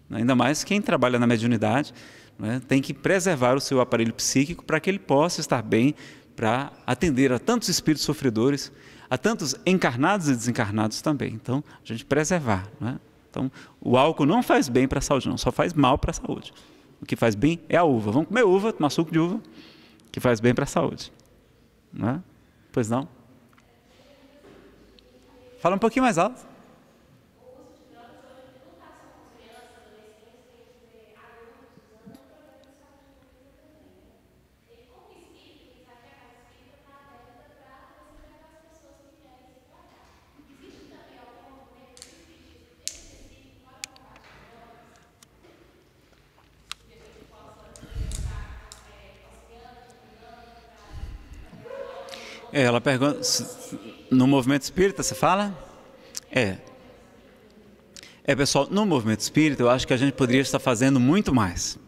Ainda mais quem trabalha na mediunidade, não é? Tem que preservar o seu aparelho psíquico para que ele possa estar bem para atender a tantos espíritos sofredores, a tantos encarnados e desencarnados também. Então, a gente preservar, não é? Então, o álcool não faz bem para a saúde, só faz mal para a saúde. O que faz bem é a uva. Vamos comer uva, tomar suco de uva, que faz bem para a saúde. Não é? Pois não? Fala um pouquinho mais alto. Ela pergunta, no movimento espírita você fala? Pessoal, no movimento espírita eu acho que a gente poderia estar fazendo muito mais.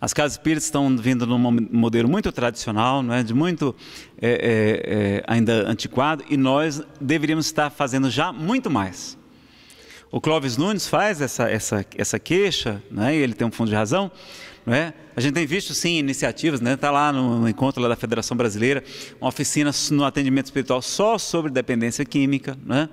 As casas espíritas estão vindo num modelo muito tradicional, não é? De muito ainda antiquado, e nós deveríamos estar fazendo já muito mais. O Clóvis Nunes faz essa queixa, né? E ele tem um fundo de razão, não é? A gente tem visto sim iniciativas, né? Está lá no encontro lá da Federação Brasileira, uma oficina no atendimento espiritual só sobre dependência química, né?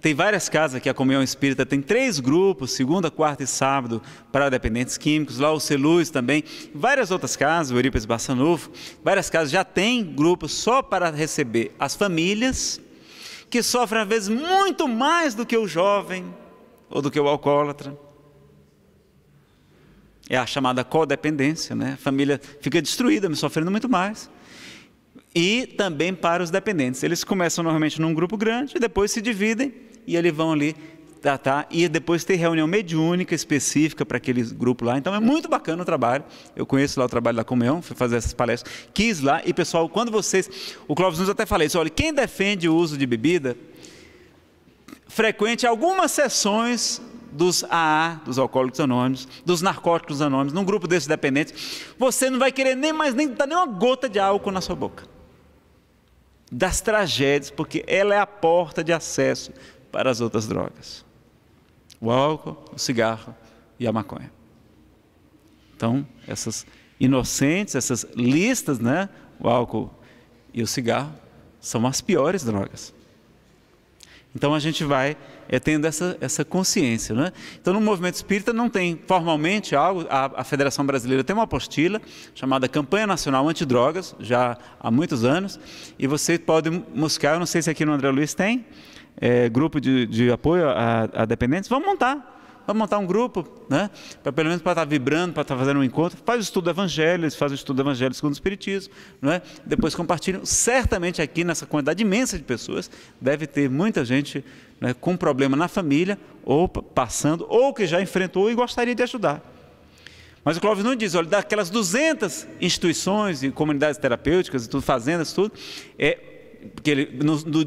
Tem várias casas aqui, a Comunhão Espírita tem 3 grupos, segunda, quarta e sábado, para dependentes químicos. Lá o Celuz também, várias outras casas, o Eurípides Barçanufo, várias casas já tem grupos só para receber as famílias que sofrem às vezes muito mais do que o jovem ou do que o alcoólatra. É a chamada codependência, né? A família fica destruída, me sofrendo muito mais. E também para os dependentes. Eles começam normalmente num grupo grande e depois se dividem e eles vão ali tratar e depois ter reunião mediúnica específica para aquele grupo lá. Então é muito bacana o trabalho. Eu conheço lá o trabalho da Comunhão, fui fazer essas palestras, quis lá. E pessoal, quando vocês... O Clóvis Nunes até falei isso, olha, quem defende o uso de bebida, frequente algumas sessões dos AA, dos Alcoólicos Anônimos, dos Narcóticos Anônimos, num grupo desses dependentes, você não vai querer nem dar nem uma gota de álcool na sua boca. Das tragédias, porque ela é a porta de acesso para as outras drogas. O álcool, o cigarro e a maconha. Então, essas inocentes, essas listas, né? O álcool e o cigarro são as piores drogas. Então a gente vai tendo essa consciência, né? Então no movimento espírita não tem formalmente algo, a Federação Brasileira tem uma apostila chamada Campanha Nacional Antidrogas, já há muitos anos, e você pode buscar, eu não sei se aqui no André Luiz tem, grupo de apoio a dependentes, vamos montar um grupo, né? Pelo menos para estar vibrando, para estar fazendo um encontro. Faz o estudo do Evangelho, eles fazem o estudo do Evangelho segundo o Espiritismo, não é? Depois compartilham. Certamente aqui nessa quantidade imensa de pessoas deve ter muita gente, né, com problema na família, ou passando, ou que já enfrentou e gostaria de ajudar. Mas o Clóvis Nunes diz, olha, daquelas 200 instituições e comunidades terapêuticas, e tudo, fazendas, tudo, porque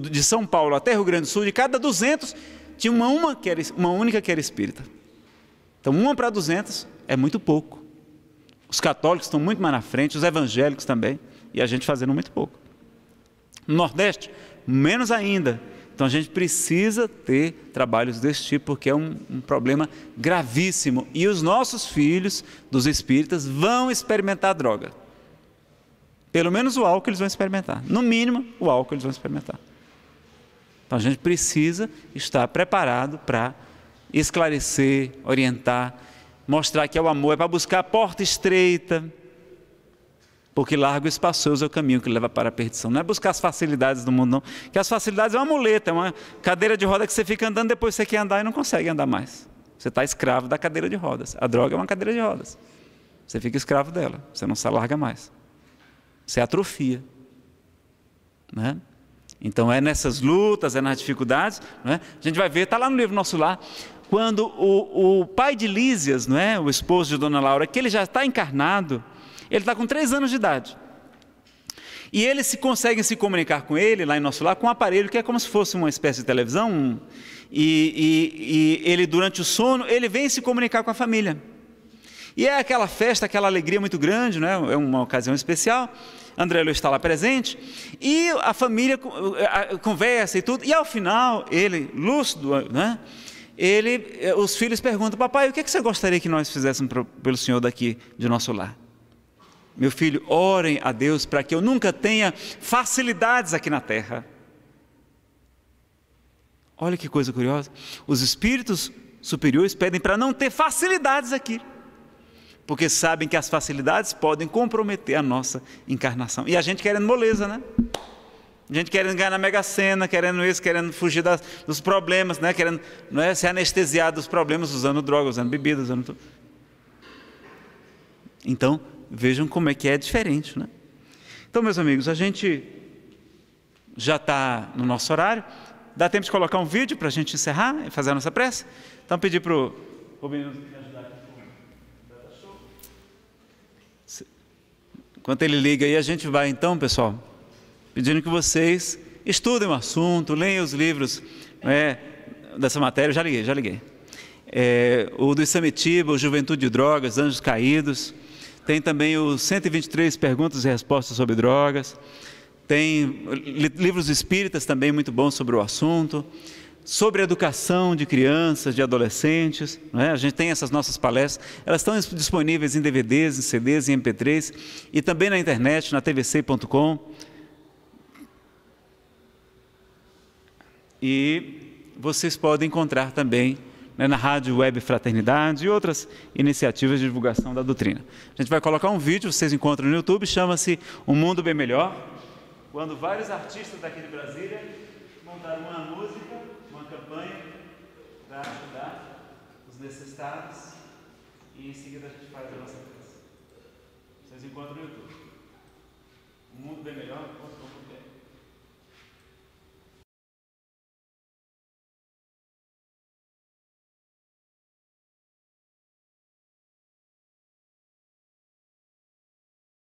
de São Paulo até Rio Grande do Sul, de cada 200, tinha uma única que era espírita. Então 1 para 200 é muito pouco. Os católicos estão muito mais na frente, os evangélicos também, e a gente fazendo muito pouco. No Nordeste, menos ainda. Então a gente precisa ter trabalhos desse tipo, porque é um problema gravíssimo. E os nossos filhos dos espíritas vão experimentar droga. Pelo menos o álcool eles vão experimentar. No mínimo, o álcool eles vão experimentar. Então a gente precisa estar preparado para esclarecer, orientar, mostrar que é o amor, é para buscar a porta estreita, porque largo e espaçoso é o caminho que leva para a perdição. Não é buscar as facilidades do mundo, não, porque as facilidades é uma muleta, é uma cadeira de roda que você fica andando, depois você quer andar e não consegue andar mais. Você está escravo da cadeira de rodas. A droga é uma cadeira de rodas. Você fica escravo dela, você não se larga mais. Você atrofia, né? Então é nessas lutas, é nas dificuldades, não é? A gente vai ver, está lá no livro Nosso Lar, quando o pai de Lísias, não é? O esposo de Dona Laura, que ele já está encarnado, ele está com 3 anos de idade. E eles conseguem se comunicar com ele, lá em Nosso Lar, com um aparelho que é como se fosse uma espécie de televisão, e ele durante o sono, ele vem se comunicar com a família. E é aquela festa, aquela alegria muito grande, né? É uma ocasião especial. André Luiz está lá presente, e a família conversa e tudo, e ao final, ele, lúcido, né? Os filhos perguntam, papai, o que você gostaria que nós fizéssemos pelo senhor daqui de Nosso Lar? Meu filho, orem a Deus para que eu nunca tenha facilidades aqui na terra. Olha que coisa curiosa, os espíritos superiores pedem para não ter facilidades aqui, porque sabem que as facilidades podem comprometer a nossa encarnação. E a gente querendo moleza, né? A gente querendo ganhar na Mega Sena, querendo isso, querendo fugir dos problemas, né? Querendo, não é, ser anestesiado dos problemas, usando droga, usando bebida, usando tudo. Então, vejam como é que é diferente, né? Então, meus amigos, a gente já está no nosso horário. Dá tempo de colocar um vídeo para a gente encerrar e fazer a nossa prece? Então, pedir para o Rubinho me ajudar aqui. Enquanto ele liga aí, a gente vai então, pessoal, pedindo que vocês estudem o assunto, leiam os livros dessa matéria. Já liguei. O do Isamitiba, o Juventude de Drogas, Anjos Caídos. Tem também os 123 perguntas e respostas sobre drogas. Tem livros espíritas também muito bons sobre o assunto. Sobre a educação de crianças, de adolescentes. A gente tem essas nossas palestras. Elas estão disponíveis em DVDs, em CDs, em MP3. E também na internet, na tvc.com. E vocês podem encontrar também na Rádio Web Fraternidade e outras iniciativas de divulgação da doutrina. A gente vai colocar um vídeo, vocês encontram no YouTube, chama-se Um Mundo Bem Melhor, quando vários artistas daqui de Brasília montaram uma música, uma campanha para ajudar os necessitados, e em seguida a gente faz a nossa peça. Vocês encontram no YouTube. Um Mundo Bem Melhor.